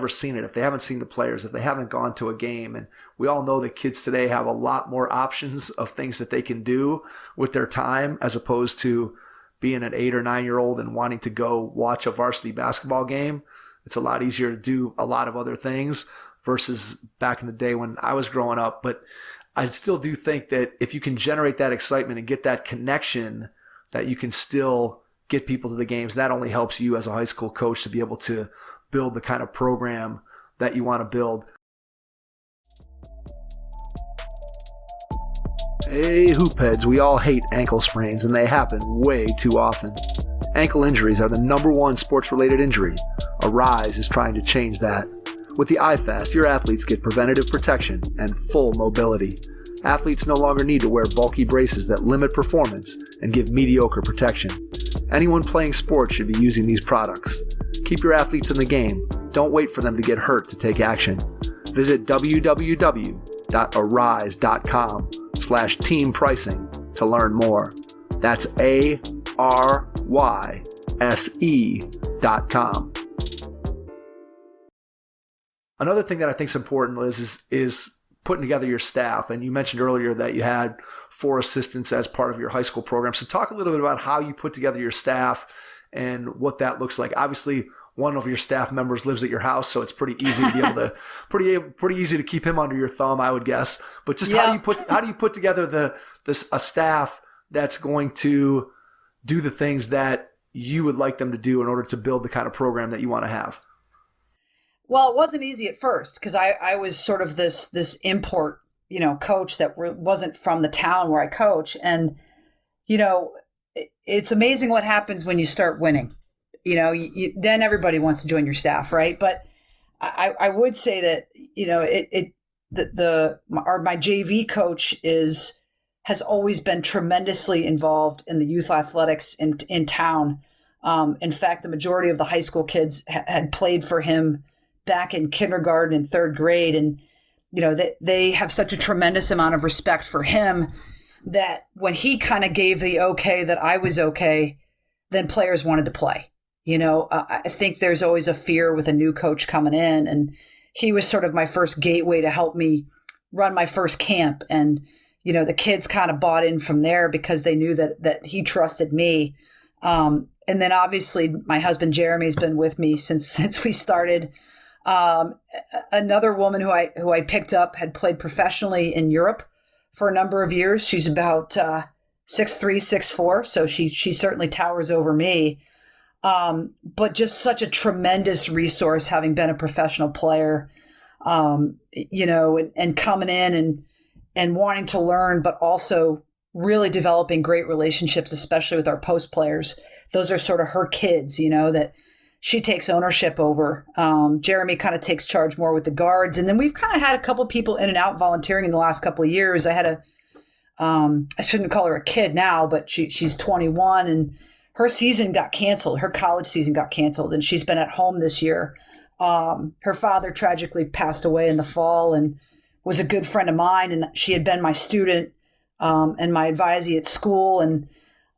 seen it, if they haven't seen the players, if they haven't gone to a game. And we all know that kids today have a lot more options of things that they can do with their time, as opposed to being an 8 or 9 year old and wanting to go watch a varsity basketball game. It's a lot easier to do a lot of other things versus back in the day when I was growing up. But I still do think that if you can generate that excitement and get that connection, that you can still get people to the games. That only helps you as a high school coach to be able to build the kind of program that you want to build. Hey, hoopheads, we all hate ankle sprains, and they happen way too often. Ankle injuries are the #1 sports-related injury. Arise is trying to change that. With the iFast, your athletes get preventative protection and full mobility. Athletes no longer need to wear bulky braces that limit performance and give mediocre protection. Anyone playing sports should be using these products. Keep your athletes in the game. Don't wait for them to get hurt to take action. Visit www.arise.com/team pricing to learn more. That's ARYSE.com. Another thing that I think is important, Liz, is putting together your staff. And you mentioned earlier that you had 4 assistants as part of your high school program. So talk a little bit about how you put together your staff and what that looks like. Obviously, one of your staff members lives at your house, so it's pretty easy to be able to pretty easy to keep him under your thumb, I would guess. But just how do you put together a staff that's going to do the things that you would like them to do in order to build the kind of program that you want to have? Well, it wasn't easy at first because I was sort of this import, you know, coach that wasn't from the town where I coach. And, you know, it's amazing what happens when you start winning. You know, then everybody wants to join your staff, right? But I would say that, you know, my JV coach has always been tremendously involved in the youth athletics in town. In fact, the majority of the high school kids had played for him back in kindergarten and 3rd grade. And, you know, they have such a tremendous amount of respect for him that when he kind of gave the okay that I was okay, then players wanted to play. You know, I think there's always a fear with a new coach coming in, and he was sort of my first gateway to help me run my first camp. And, you know, the kids kind of bought in from there because they knew that he trusted me. And then obviously my husband, Jeremy's been with me since we started. Another woman who I picked up had played professionally in Europe for a number of years. She's about 6'3", 6'4", so she certainly towers over me. But just such a tremendous resource, having been a professional player. and coming in and wanting to learn, but also really developing great relationships, especially with our post players. Those are sort of her kids, that she takes ownership over. Jeremy kind of takes charge more with the guards. And then we've kind of had a couple people in and out volunteering in the last couple of years. I had I shouldn't call her a kid now, but she's 21 and her season got canceled. Her college season got canceled and she's been at home this year. Her father tragically passed away in the fall and was a good friend of mine. And she had been my student and my advisee at school. And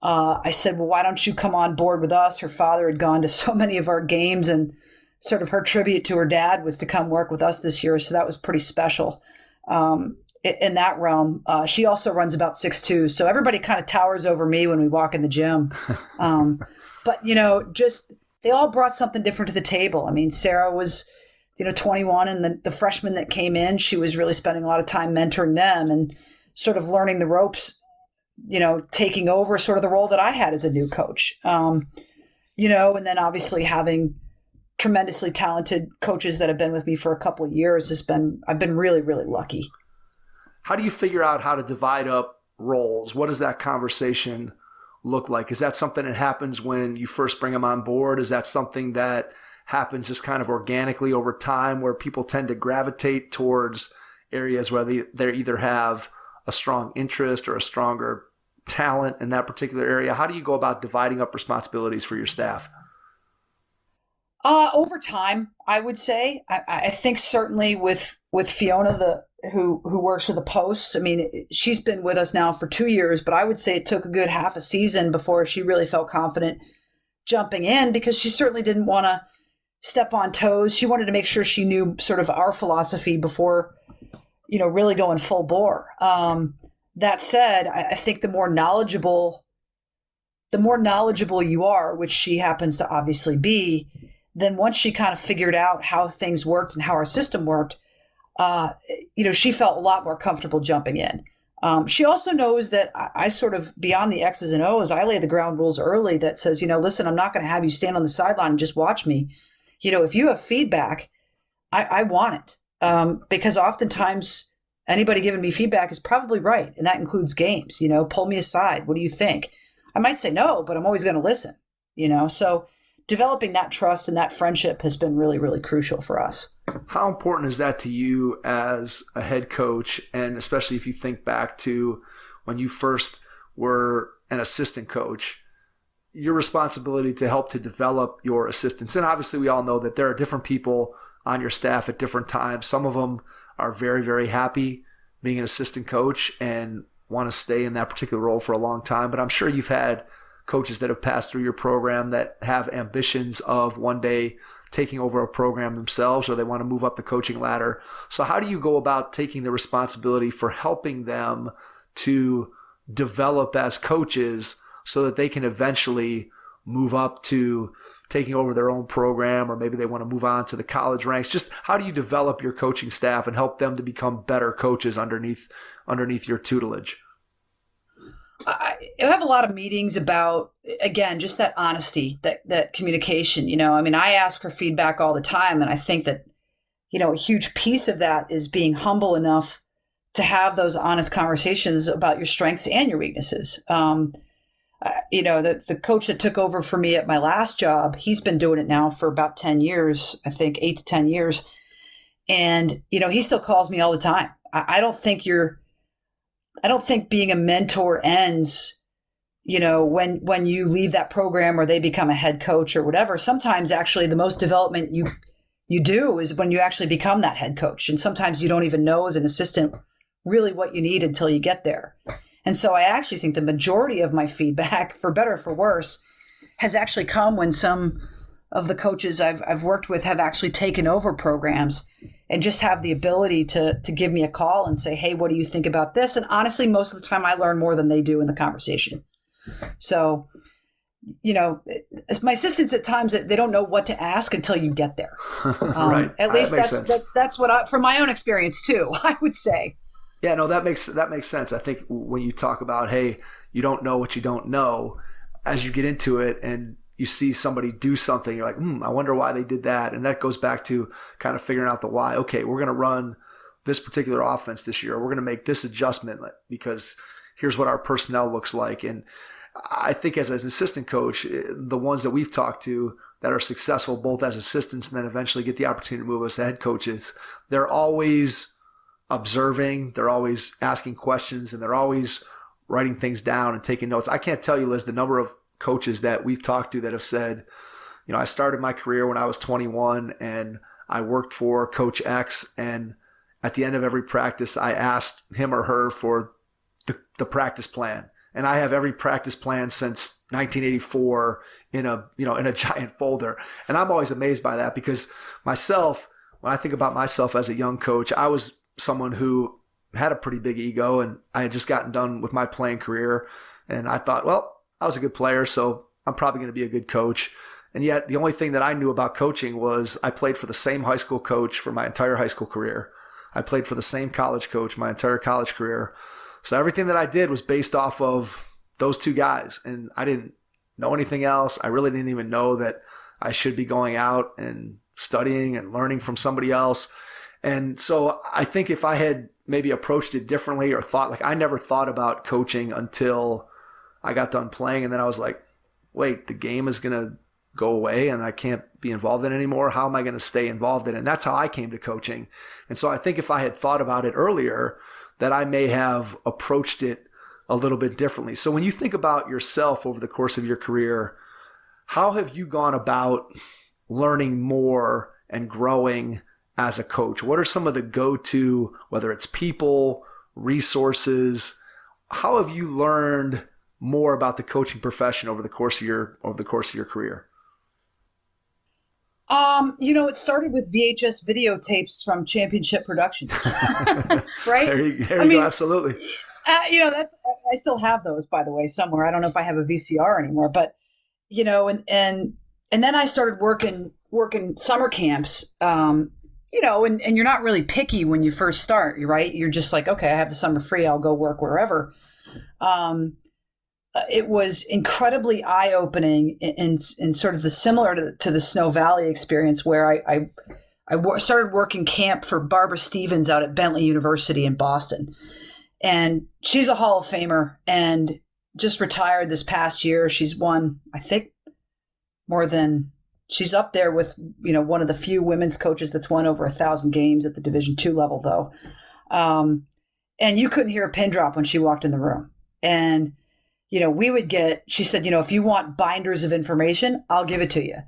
I said, well, why don't you come on board with us? Her father had gone to so many of our games and sort of her tribute to her dad was to come work with us this year. So that was pretty special in that realm. She also runs about 6'2". So everybody kind of towers over me when we walk in the gym. But, just they all brought something different to the table. I mean, Sarah was, 21 and the freshman that came in, she was really spending a lot of time mentoring them and sort of learning the ropes, taking over sort of the role that I had as a new coach, and then obviously having tremendously talented coaches that have been with me for a couple of years I've been really, really lucky. How do you figure out how to divide up roles? What does that conversation look like? Is that something that happens when you first bring them on board? Is that something that happens just kind of organically over time where people tend to gravitate towards areas where they either have a strong interest or a stronger talent in that particular area? How do you go about dividing up responsibilities for your staff? Over time, I would say. I think certainly with Fiona, who works for the Posts. I mean, she's been with us now for 2 years, but I would say it took a good half a season before she really felt confident jumping in because she certainly didn't want to step on toes. She wanted to make sure she knew sort of our philosophy before, really going full bore. That said, I think the more knowledgeable you are, which she happens to obviously be, then once she kind of figured out how things worked and how our system worked, she felt a lot more comfortable jumping in. She also knows that I sort of, beyond the X's and O's, I lay the ground rules early that says, listen, I'm not going to have you stand on the sideline and just watch me. If you have feedback, I want it. Because oftentimes anybody giving me feedback is probably right. And that includes games, pull me aside. What do you think? I might say no, but I'm always going to listen, so developing that trust and that friendship has been really, really crucial for us. How important is that to you as a head coach? And especially if you think back to when you first were an assistant coach, your responsibility to help to develop your assistants. And obviously we all know that there are different people on your staff at different times. Some of them are very, very happy being an assistant coach and want to stay in that particular role for a long time. But I'm sure you've had coaches that have passed through your program that have ambitions of one day taking over a program themselves, or they want to move up the coaching ladder. So how do you go about taking the responsibility for helping them to develop as coaches so that they can eventually move up to taking over their own program, or maybe they want to move on to the college ranks? Just how do you develop your coaching staff and help them to become better coaches underneath your tutelage? I have a lot of meetings about, again, just that honesty, that communication. I ask for feedback all the time. And I think that, a huge piece of that is being humble enough to have those honest conversations about your strengths and your weaknesses. The coach that took over for me at my last job, he's been doing it now for about 10 years, I think 8 to 10 years. And, he still calls me all the time. I don't think being a mentor ends, when you leave that program or they become a head coach or whatever. Sometimes actually the most development you do is when you actually become that head coach. And sometimes you don't even know as an assistant really what you need until you get there. And so I actually think the majority of my feedback, for better or for worse, has actually come when some of the coaches I've worked with have actually taken over programs and just have the ability to give me a call and say, hey, what do you think about this? And honestly, most of the time I learn more than they do in the conversation. So, my assistants at times, they don't know what to ask until you get there. Right. At least that that's what from my own experience too, I would say. Yeah, no, that makes sense. I think when you talk about, hey, you don't know what you don't know, as you get into it and you see somebody do something, you're like, I wonder why they did that. And that goes back to kind of figuring out the why. Okay, we're going to run this particular offense this year. We're going to make this adjustment because here's what our personnel looks like. And I think as an assistant coach, the ones that we've talked to that are successful both as assistants and then eventually get the opportunity to move as head coaches, they're always observing, they're always asking questions, and they're always writing things down and taking notes. I can't tell you, Liz, the number of coaches that we've talked to that have said, I started my career when I was 21 and I worked for Coach X, and at the end of every practice, I asked him or her for the practice plan. And I have every practice plan since 1984 in a giant folder. And I'm always amazed by that because myself, when I think about myself as a young coach, I was someone who had a pretty big ego, and I had just gotten done with my playing career. And I thought, well, I was a good player, so I'm probably going to be a good coach. And yet the only thing that I knew about coaching was I played for the same high school coach for my entire high school career. I played for the same college coach my entire college career. So everything that I did was based off of those two guys, and I didn't know anything else. I really didn't even know that I should be going out and studying and learning from somebody else. And so I think if I had maybe approached it differently or thought, I never thought about coaching until I got done playing, and then I was like, wait, the game is going to go away and I can't be involved in it anymore. How am I going to stay involved in it? And that's how I came to coaching. And so I think if I had thought about it earlier, that I may have approached it a little bit differently. So when you think about yourself over the course of your career, how have you gone about learning more and growing as a coach? What are some of the go-to, whether it's people, resources? How have you learned more about the coaching profession over the course of your career? It started with VHS videotapes from Championship Productions, right? There you go. Absolutely. I still have those, by the way, somewhere. I don't know if I have a VCR anymore, but and then I started working summer camps. And you're not really picky when you first start, right? You're just like, okay, I have the summer free, I'll go work wherever. It was incredibly eye-opening and sort of similar to the Snow Valley experience, where I started working camp for Barbara Stevens out at Bentley University in Boston. And she's a Hall of Famer and just retired this past year. She's won, I think, she's up there with, one of the few women's coaches that's won over 1,000 games at the Division II level, though. And you couldn't hear a pin drop when she walked in the room. And she said, if you want binders of information, I'll give it to you.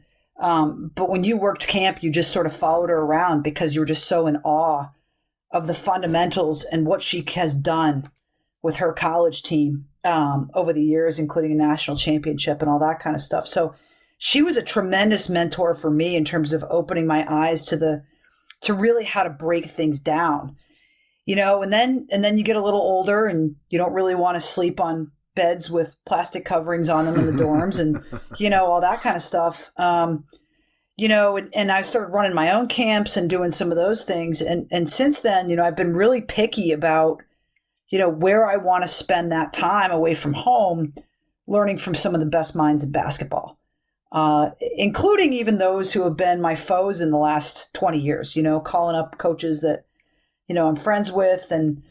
But when you worked camp, you just sort of followed her around because you were just so in awe of the fundamentals and what she has done with her college team over the years, including a national championship and all that kind of stuff. So she was a tremendous mentor for me in terms of opening my eyes to really how to break things down. And then you get a little older and you don't really want to sleep on beds with plastic coverings on them in the dorms and, all that kind of stuff. And I started running my own camps and doing some of those things. And since then, I've been really picky about, where I want to spend that time away from home, learning from some of the best minds in basketball, including even those who have been my foes in the last 20 years, calling up coaches that, I'm friends with and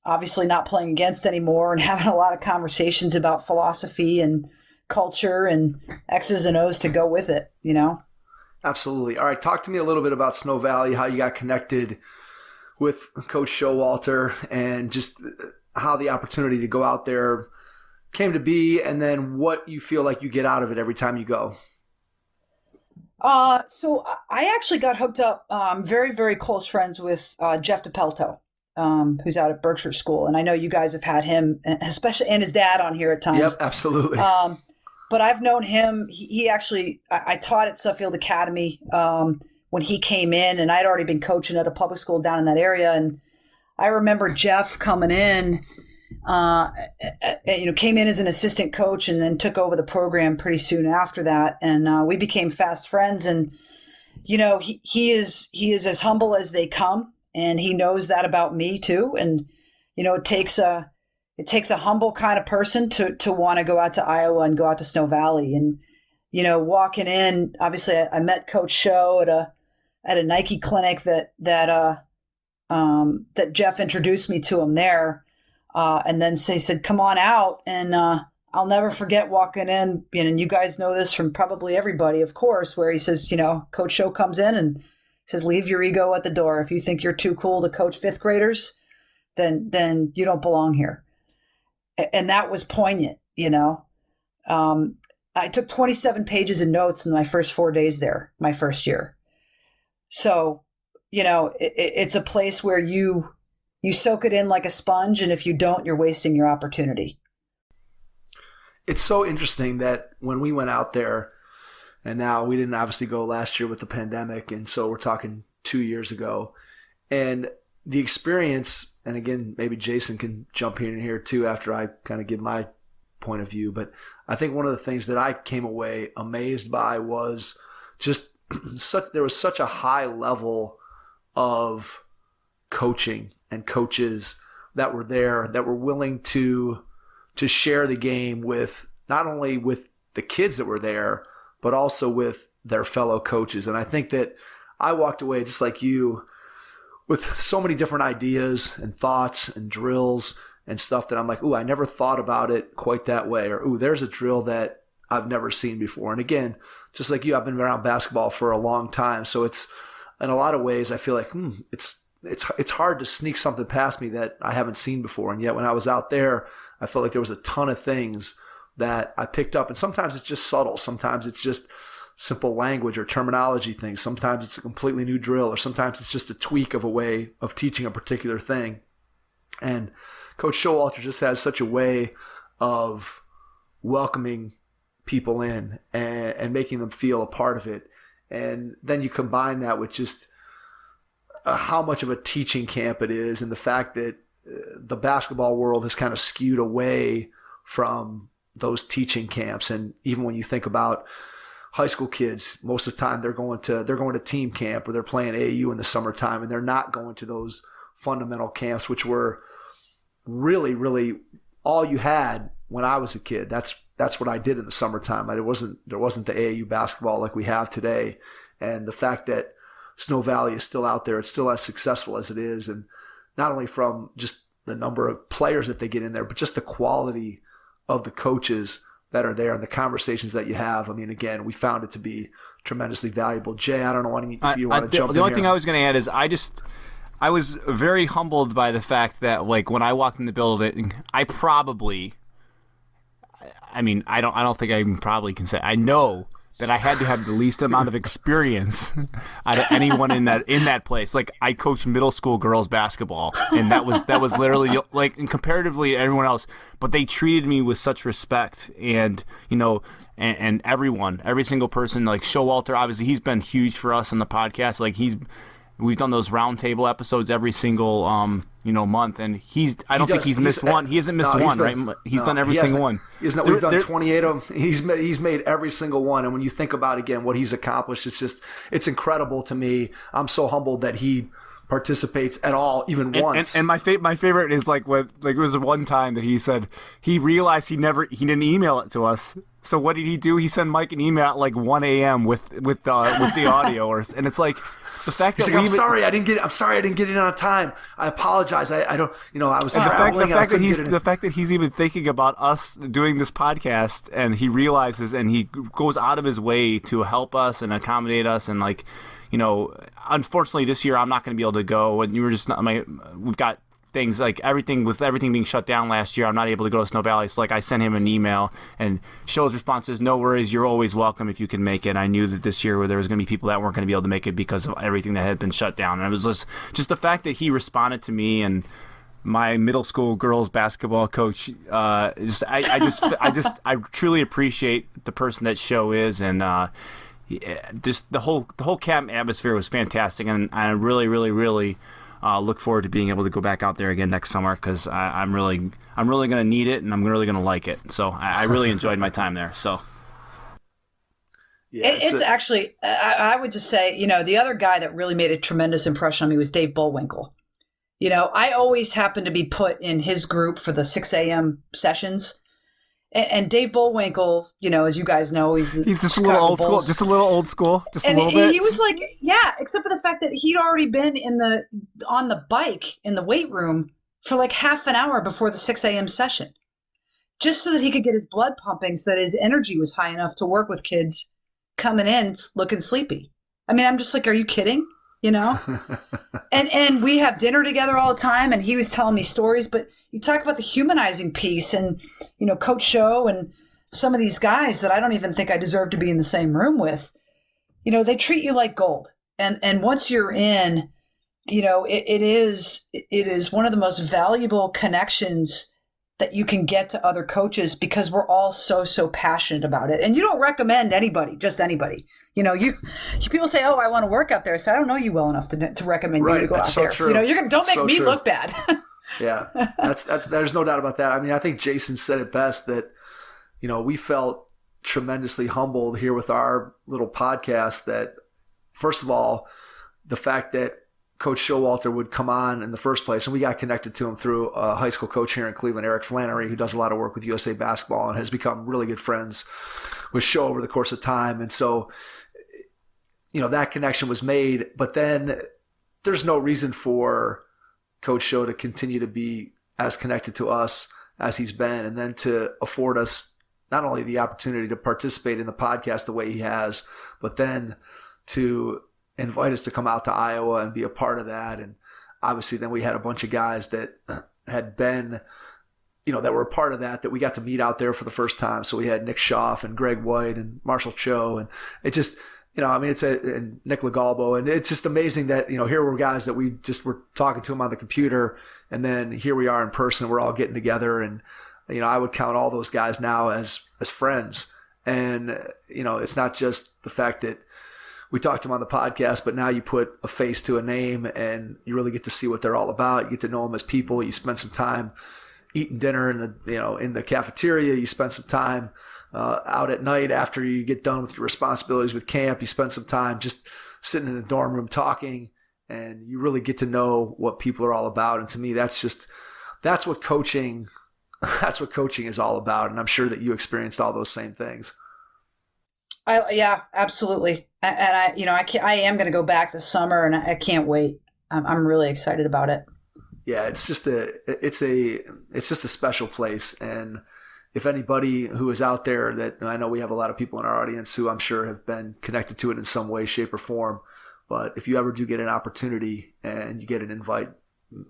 obviously not playing against anymore, and having a lot of conversations about philosophy and culture and X's and O's to go with it, Absolutely. All right. Talk to me a little bit about Snow Valley, how you got connected with Coach Showalter, and just how the opportunity to go out there came to be, and then what you feel like you get out of it every time you go. So I actually got hooked up, very, very close friends with Jeff DePelto, who's out at Berkshire School. And I know you guys have had him, especially, and his dad on here at times. Yep, absolutely. But I've known him. He actually, I taught at Suffield Academy when he came in, and I'd already been coaching at a public school down in that area. And I remember Jeff coming in, came in as an assistant coach and then took over the program pretty soon after that. And we became fast friends. And, he is as humble as they come. And he knows that about me too. And, it takes a humble kind of person to want to go out to Iowa and go out to Snow Valley. And, walking in, obviously I met Coach Show at a Nike clinic that Jeff introduced me to him there. And then he said, come on out. And I'll never forget walking in, and you guys know this from probably everybody, of course, where he says, Coach Show comes in and says, leave your ego at the door. If you think you're too cool to coach fifth graders, then you don't belong here. And that was poignant, I took 27 pages of notes in my first 4 days there, my first year. So, it's a place where you soak it in like a sponge. And if you don't, you're wasting your opportunity. It's so interesting that when we went out there, and now we didn't obviously go last year with the pandemic, and so we're talking 2 years ago, and the experience, and again, maybe Jason can jump in here too after I kind of give my point of view, but I think one of the things that I came away amazed by was just there was such a high level of coaching and coaches that were there that were willing to share the game with not only with the kids that were there, but also with their fellow coaches. And I think that I walked away just like you with so many different ideas and thoughts and drills and stuff that I'm like, ooh, I never thought about it quite that way. Or, ooh, there's a drill that I've never seen before. And again, just like you, I've been around basketball for a long time. So it's, in a lot of ways, I feel like it's hard to sneak something past me that I haven't seen before. And yet when I was out there, I felt like there was a ton of things that I picked up. And sometimes it's just subtle. Sometimes it's just simple language or terminology things. Sometimes it's a completely new drill, or sometimes it's just a tweak of a way of teaching a particular thing. And Coach Showalter just has such a way of welcoming people in and making them feel a part of it. And then you combine that with just how much of a teaching camp it is, and the fact that the basketball world has kind of skewed away from those teaching camps. And even when you think about high school kids, most of the time they're going to team camp, or they're playing AAU in the summertime, and they're not going to those fundamental camps, which were really, really all you had when I was a kid. That's what I did in the summertime. There wasn't the AAU basketball like we have today. And the fact that Snow Valley is still out there, it's still as successful as it is, and not only from just the number of players that they get in there, but just the quality of the coaches that are there and the conversations that you have. I mean, again, we found it to be tremendously valuable. Jay, I don't know if you want to jump in. The only thing I was going to add is I was very humbled by the fact that, like, when I walked in the building, I don't think I even probably can say, I know that I had to have the least amount of experience out of anyone in that place. Like, I coached middle school girls basketball, and that was literally, like, and comparatively to everyone else, but they treated me with such respect, and and every single person, like Showalter, obviously he's been huge for us on the podcast. Like, we've done those roundtable episodes every single month, and I don't think he's missed one. He hasn't missed one, right? He's done every single one. We've done 28 of them. He's made every single one. And when you think about, again, what he's accomplished, it's incredible to me. I'm so humbled that he participates at all, even once. And my favorite is like it was one time that he said he realized he didn't email it to us. So what did he do? He sent Mike an email at like 1 a.m. with the audio, and it's like. The fact that I'm sorry I didn't get it on time. I apologize. I don't. I was traveling. The fact that he's even thinking about us doing this podcast, and he realizes, and he goes out of his way to help us and accommodate us, and unfortunately this year I'm not going to be able to go. And we've got things like everything being shut down last year. I'm not able to go to Snow Valley, so I sent him an email, and Show's response is, "No worries, you're always welcome if you can make it." I knew that this year there was going to be people that weren't going to be able to make it because of everything that had been shut down, and it was just the fact that he responded to me and my middle school girls basketball coach. I truly appreciate the person that Show is, and just the whole camp atmosphere was fantastic, and I really, really, really. Look forward to being able to go back out there again next summer, because I'm really going to need it, and I'm really going to like it. So I really enjoyed my time there. So yeah, it's actually, I would just say, the other guy that really made a tremendous impression on me was Dave Bullwinkle. I always happened to be put in his group for the 6 a.m. sessions, And Dave Bullwinkle, as you guys know, he's just a little old school, just a little old school, just a little bit. He was like, yeah, except for the fact that he'd already been on the bike in the weight room for like half an hour before the 6 a.m. session, just so that he could get his blood pumping, so that his energy was high enough to work with kids coming in looking sleepy. I mean, I'm just like, are you kidding? And we have dinner together all the time, and he was telling me stories. But you talk about the humanizing piece, and Coach Show and some of these guys that I don't even think I deserve to be in the same room with. They treat you like gold, and once you're in, it is one of the most valuable connections that you can get to other coaches, because we're all so passionate about it. And you don't recommend anybody, just anybody. You people say, "Oh, I want to work out there." I say, "I don't know you well enough to recommend you to go out so there." True. Don't make me look bad. Yeah, that's there's no doubt about that. I mean, I think Jason said it best that we felt tremendously humbled here with our little podcast. That first of all, the fact that Coach Showalter would come on in the first place, and we got connected to him through a high school coach here in Cleveland, Eric Flannery, who does a lot of work with USA Basketball and has become really good friends with Show over the course of time. And so, that connection was made, but then there's no reason for Coach Show to continue to be as connected to us as he's been, and then to afford us not only the opportunity to participate in the podcast the way he has, but then to invite us to come out to Iowa and be a part of that. And obviously then we had a bunch of guys that had been, that were a part of that we got to meet out there for the first time. So we had Nick Schaaf and Greg White and Marshall Cho, and it just, and Nick Legalbo. And it's just amazing that, here were guys that we just were talking to him on the computer, and then here we are in person, we're all getting together. And, I would count all those guys now as friends. And, it's not just the fact that we talked to them on the podcast, but now you put a face to a name, and you really get to see what they're all about. You get to know them as people. You spend some time eating dinner in the cafeteria. You spend some time out at night after you get done with your responsibilities with camp. You spend some time just sitting in the dorm room talking, and you really get to know what people are all about. And to me, that's what coaching is all about. And I'm sure that you experienced all those same things. Yeah, absolutely. And I am going to go back this summer, and I can't wait. I'm really excited about it. Yeah, it's just a special place. And if anybody who is out there, that I know we have a lot of people in our audience who I'm sure have been connected to it in some way, shape, or form. But if you ever do get an opportunity and you get an invite,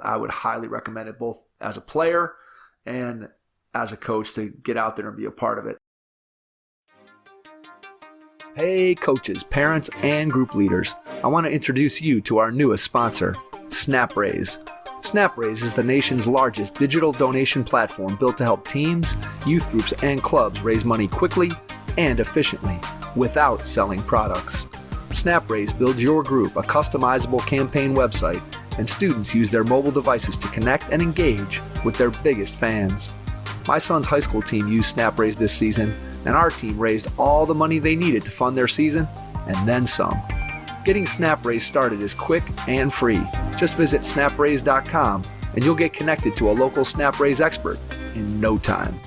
I would highly recommend it, both as a player and as a coach, to get out there and be a part of it. Hey coaches, parents, and group leaders, I want to introduce you to our newest sponsor, SnapRaise. SnapRaise is the nation's largest digital donation platform built to help teams, youth groups, and clubs raise money quickly and efficiently without selling products. SnapRaise builds your group a customizable campaign website, and students use their mobile devices to connect and engage with their biggest fans. My son's high school team used SnapRaise this season, and our team raised all the money they needed to fund their season, and then some. Getting SnapRaise started is quick and free. Just visit snapraise.com and you'll get connected to a local SnapRaise expert in no time.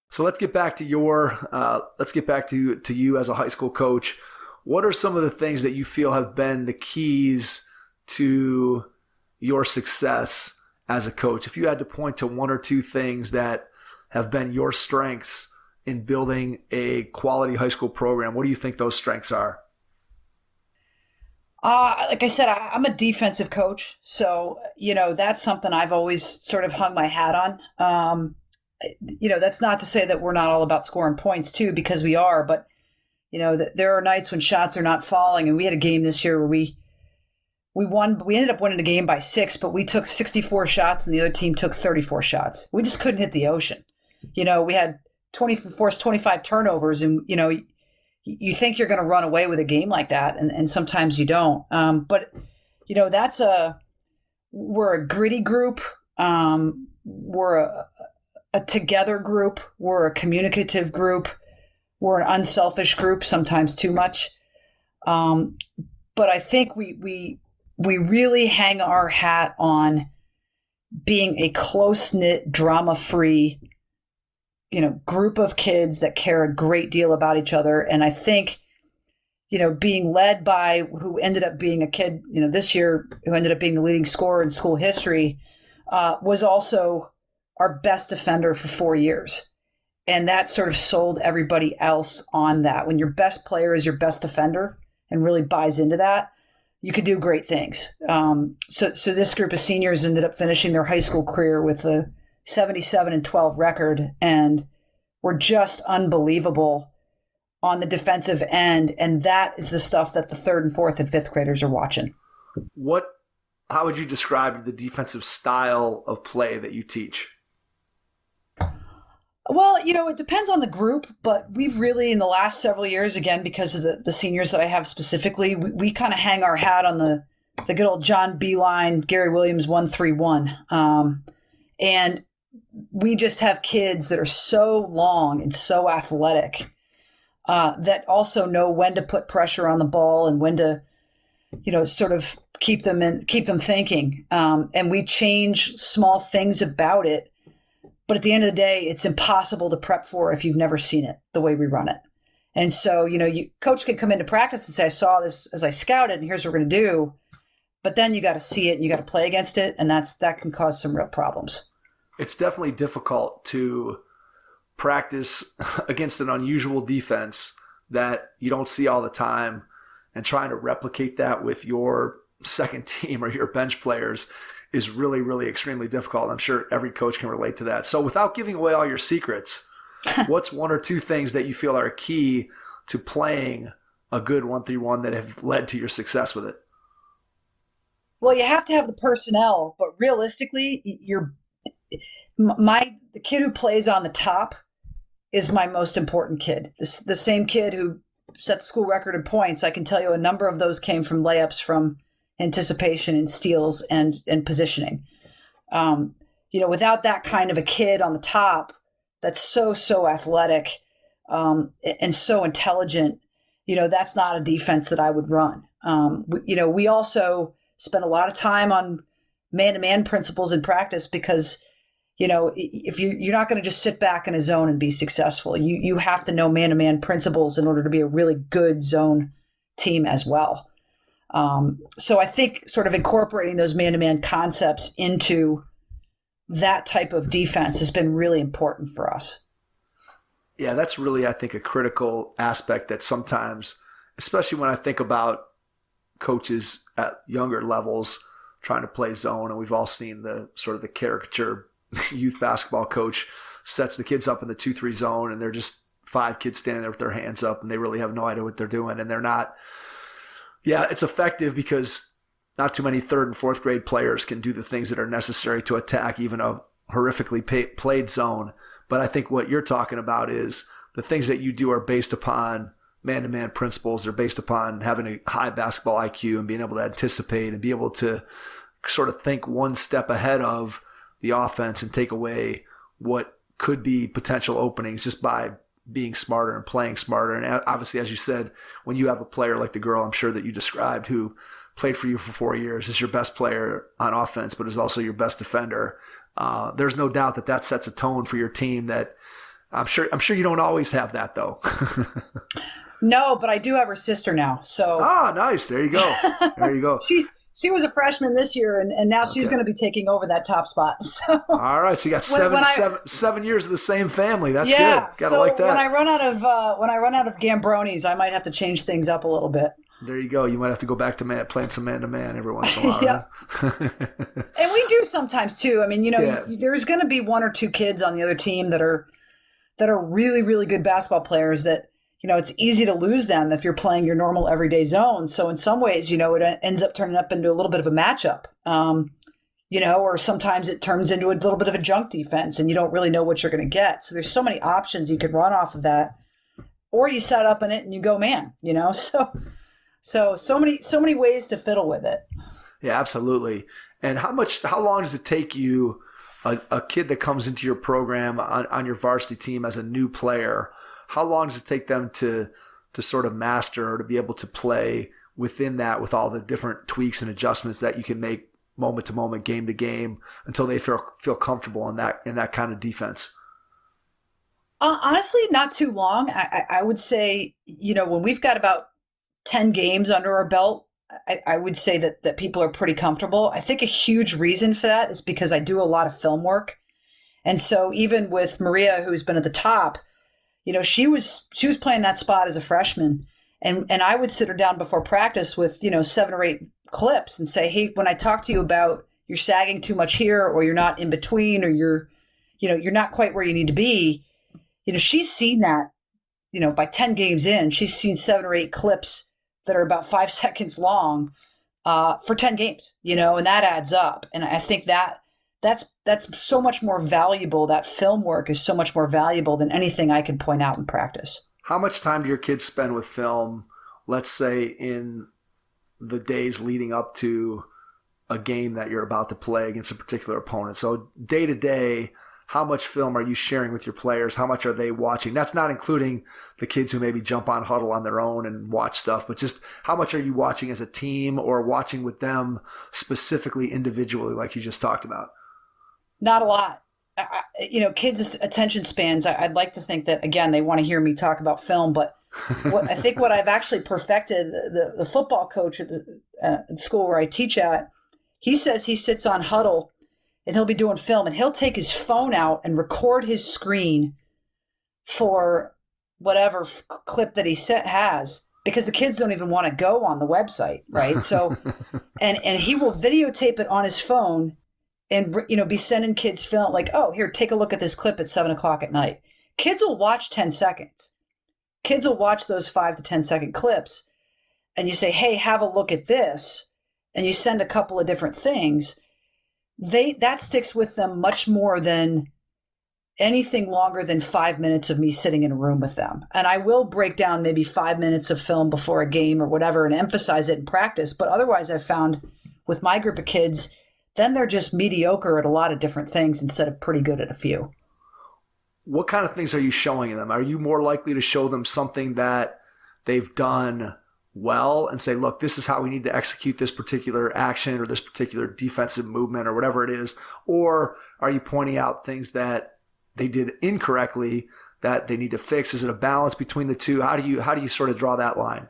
So let's get back to you as a high school coach. What are some of the things that you feel have been the keys to your success as a coach? If you had to point to one or two things that have been your strengths in building a quality high school program, what do you think those strengths are? Like I said, I'm a defensive coach. So, that's something I've always sort of hung my hat on. That's not to say that we're not all about scoring points too, because we are, but there are nights when shots are not falling. And we had a game this year where we won, but we ended up winning the game by 6, but we took 64 shots and the other team took 34 shots. We just couldn't hit the ocean. We had forced 25 turnovers, and, you think you're going to run away with a game like that. And sometimes you don't. But we're a gritty group. We're a together group. We're a communicative group. We're an unselfish group, sometimes too much. But I think we really hang our hat on being a close-knit, drama-free, group of kids that care a great deal about each other. And I think, being led by who ended up being a kid, this year, who ended up being the leading scorer in school history, was also our best defender for 4 years. And that sort of sold everybody else on that. When your best player is your best defender and really buys into that, you could do great things. So this group of seniors ended up finishing their high school career with a 77-12 record, and were just unbelievable on the defensive end. And that is the stuff that the 3rd and 4th and 5th graders are watching. How would you describe the defensive style of play that you teach? Well, it depends on the group, but we've really, in the last several years, again, because of the seniors that I have specifically, we kind of hang our hat on the good old John Beeline, Gary Williams 1-3-1. And we just have kids that are so long and so athletic that also know when to put pressure on the ball and when to, sort of keep them thinking. And we change small things about it. But at the end of the day, it's impossible to prep for if you've never seen it the way we run it. And so, coach can come into practice and say, I saw this as I scouted, and here's what we're going to do. But then you got to see it and you got to play against it. And that can cause some real problems. It's definitely difficult to practice against an unusual defense that you don't see all the time, and trying to replicate that with your second team or your bench players is really, really extremely difficult. I'm sure every coach can relate to that. So without giving away all your secrets, what's one or two things that you feel are key to playing a good 1-3-1 that have led to your success with it? Well, you have to have the personnel, but realistically, the kid who plays on the top is my most important kid. The same kid who set the school record in points. I can tell you a number of those came from layups, from anticipation and steals and positioning. Without that kind of a kid on the top that's so athletic and so intelligent, that's not a defense that I would run. We also spend a lot of time on man-to-man principles in practice because, if you're not going to just sit back in a zone and be successful, you have to know man-to-man principles in order to be a really good zone team as well. So I think sort of incorporating those man-to-man concepts into that type of defense has been really important for us. Yeah, that's really, I think, a critical aspect that sometimes, especially when I think about coaches at younger levels trying to play zone, and we've all seen the sort of the caricature youth basketball coach sets the kids up in the 2-3 zone, and they're just 5 kids standing there with their hands up, and they really have no idea what they're doing, and they're not. Yeah, it's effective because not too many 3rd and 4th grade players can do the things that are necessary to attack even a horrifically played zone. But I think what you're talking about is the things that you do are based upon man-to-man principles. They're based upon having a high basketball IQ and being able to anticipate and be able to sort of think one step ahead of the offense and take away what could be potential openings just by being smarter and playing smarter. And obviously, as you said, when you have a player like the girl I'm sure that you described who played for you for 4 years, is your best player on offense, but is also your best defender, there's no doubt that sets a tone for your team that I'm sure you don't always have that, though. No, but I do have her sister now. So nice. There you go. There you go. She was a freshman this year, and now she's going to be taking over that top spot. So, all right, so you got seven years of the same family. That's good. Gotta so like that. When I run out of Gambronis, I might have to change things up a little bit. There you go. You might have to go back to playing some man-to-man every once in a while. Yeah. And we do sometimes too. I mean, there's going to be 1 or 2 kids on the other team that are really, really good basketball players that, it's easy to lose them if you're playing your normal everyday zone. So in some ways, it ends up turning up into a little bit of a matchup, or sometimes it turns into a little bit of a junk defense and you don't really know what you're going to get. So there's so many options you could run off of that, or you set up in it and you go man, so many ways to fiddle with it. Yeah, absolutely. And how long does it take you, a kid that comes into your program on your varsity team as a new player, how long does it take them to sort of master or to be able to play within that with all the different tweaks and adjustments that you can make moment to moment, game to game, until they feel comfortable in that kind of defense? Honestly, not too long. I would say, when we've got about 10 games under our belt, I would say that people are pretty comfortable. I think a huge reason for that is because I do a lot of film work. And so even with Maria, who's been at the top, she was playing that spot as a freshman. And I would sit her down before practice with, 7 or 8 clips and say, hey, when I talk to you about you're sagging too much here, or you're not in between, or you're not quite where you need to be, she's seen that, by 10 games in, she's seen 7 or 8 clips that are about 5 seconds long for 10 games, and that adds up. And I think that's so much more valuable. That film work is so much more valuable than anything I can point out in practice. How much time do your kids spend with film, let's say, in the days leading up to a game that you're about to play against a particular opponent? So day to day, how much film are you sharing with your players? How much are they watching? That's not including the kids who maybe jump on Huddle on their own and watch stuff, but just how much are you watching as a team or watching with them specifically individually, like you just talked about? Not a lot. Kids' attention spans, I'd like to think that, again, they want to hear me talk about film, but I think what I've actually perfected, the football coach at the school where I teach at, he says he sits on Huddle and he'll be doing film and he'll take his phone out and record his screen for whatever clip that he has, because the kids don't even want to go on the website, right? So, and he will videotape it on his phone and, be sending kids film like, oh, here, take a look at this clip at 7:00 at night. Kids will watch 10 seconds. Kids will watch those 5 to 10 second clips, and you say, hey, have a look at this. And you send a couple of different things. That sticks with them much more than anything longer than 5 minutes of me sitting in a room with them. And I will break down maybe 5 minutes of film before a game or whatever and emphasize it in practice. But otherwise, I've found with my group of kids, then they're just mediocre at a lot of different things instead of pretty good at a few. What kind of things are you showing them? Are you more likely to show them something that they've done well and say, look, this is how we need to execute this particular action or this particular defensive movement or whatever it is? Or are you pointing out things that they did incorrectly that they need to fix? Is it a balance between the two? How do you sort of draw that line?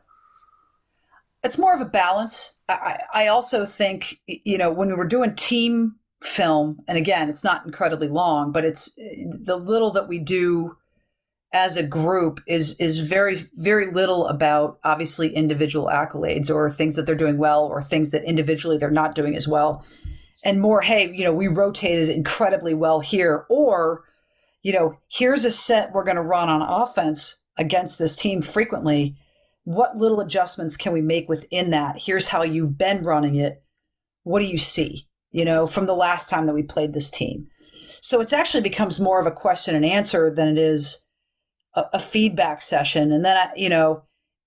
It's more of a balance. I also think, when we're doing team film, and again, it's not incredibly long, but it's the little that we do as a group is very, very little about obviously individual accolades or things that they're doing well or things that individually they're not doing as well. And more, hey, we rotated incredibly well here, or, here's a set we're going to run on offense against this team frequently. What little adjustments can we make within that? Here's how you've been running it. What do you see, from the last time that we played this team? So it's actually becomes more of a question and answer than it is a feedback session. And then,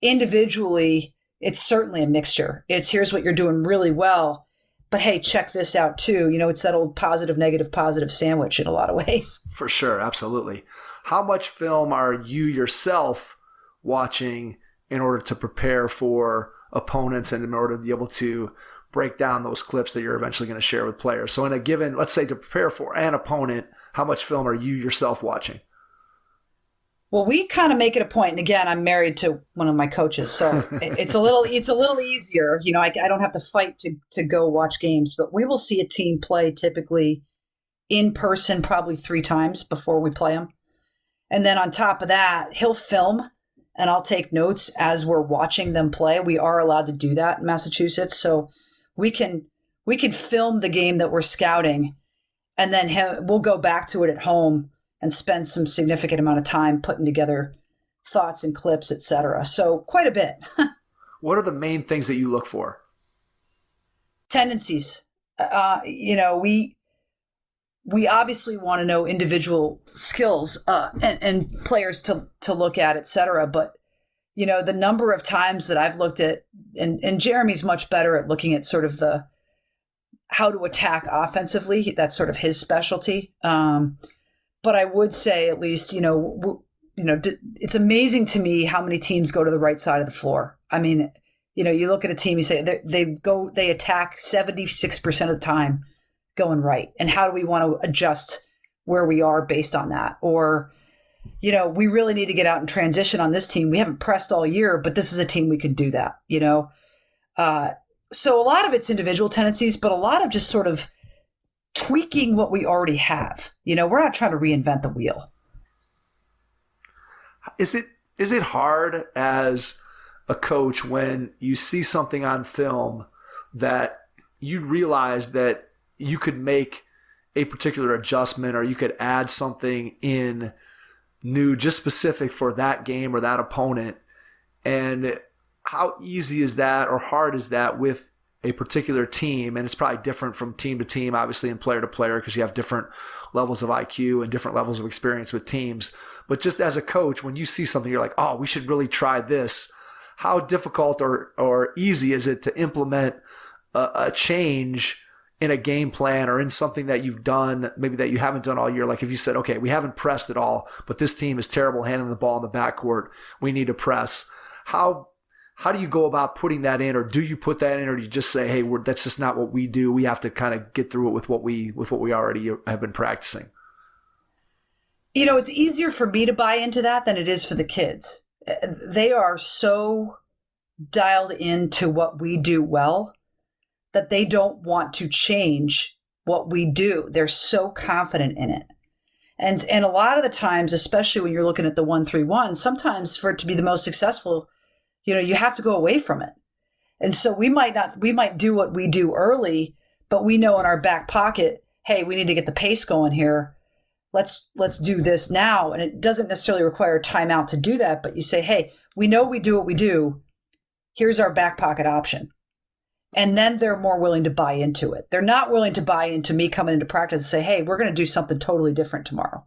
individually, it's certainly a mixture. It's here's what you're doing really well, but hey, check this out too. It's that old positive, positive sandwich in a lot of ways. For sure. Absolutely. How much film are you yourself watching in order to prepare for opponents and in order to be able to break down those clips that you're eventually going to share with players? So in a given, let's say to prepare for an opponent, how much film are you yourself watching? Well, we kind of make it a point, and again, I'm married to one of my coaches, so it's a little easier. I don't have to fight to go watch games, but we will see a team play typically in person probably 3 times before we play them. And then on top of that, he'll film and I'll take notes as we're watching them play. We are allowed to do that in Massachusetts. So we can film the game that we're scouting, and then we'll go back to it at home and spend some significant amount of time putting together thoughts and clips, et cetera. So quite a bit. What are the main things that you look for? Tendencies. We obviously want to know individual skills and players to look at, et cetera. But, the number of times that I've looked at, and Jeremy's much better at looking at sort of how to attack offensively. That's sort of his specialty. But I would say at least, it's amazing to me how many teams go to the right side of the floor. I mean, You look at a team, you say they attack 76% of the time going right. And how do we want to adjust where we are based on that? Or, we really need to get out and transition on this team. We haven't pressed all year, but this is a team we can do that, So a lot of it's individual tendencies, but a lot of just sort of tweaking what we already have. We're not trying to reinvent the wheel. Is it hard as a coach when you see something on film that you realize that you could make a particular adjustment or you could add something in new just specific for that game or that opponent? And how easy is that or hard is that with a particular team? And it's probably different from team to team, obviously, and player to player, because you have different levels of IQ and different levels of experience with teams. But just as a coach, when you see something, you're like, oh, we should really try this. How difficult or easy is it to implement a change in a game plan or in something that you've done, maybe that you haven't done all year? Like if you said, okay, we haven't pressed at all, but this team is terrible handling the ball in the backcourt, we need to press. How do you go about putting that in, or do you put that in, or do you just say, hey, that's just not what we do. We have to kind of get through it with what we already have been practicing. It's easier for me to buy into that than it is for the kids. They are so dialed into what we do well that they don't want to change what we do. They're so confident in it. And a lot of the times, especially when you're looking at the 1-3-1, sometimes for it to be the most successful, you have to go away from it. And so we might do what we do early, but we know in our back pocket, hey, we need to get the pace going here. Let's do this now. And it doesn't necessarily require a timeout to do that, but you say, hey, we know we do what we do. Here's our back pocket option. And then they're more willing to buy into it. They're not willing to buy into me coming into practice and say, hey, we're going to do something totally different tomorrow.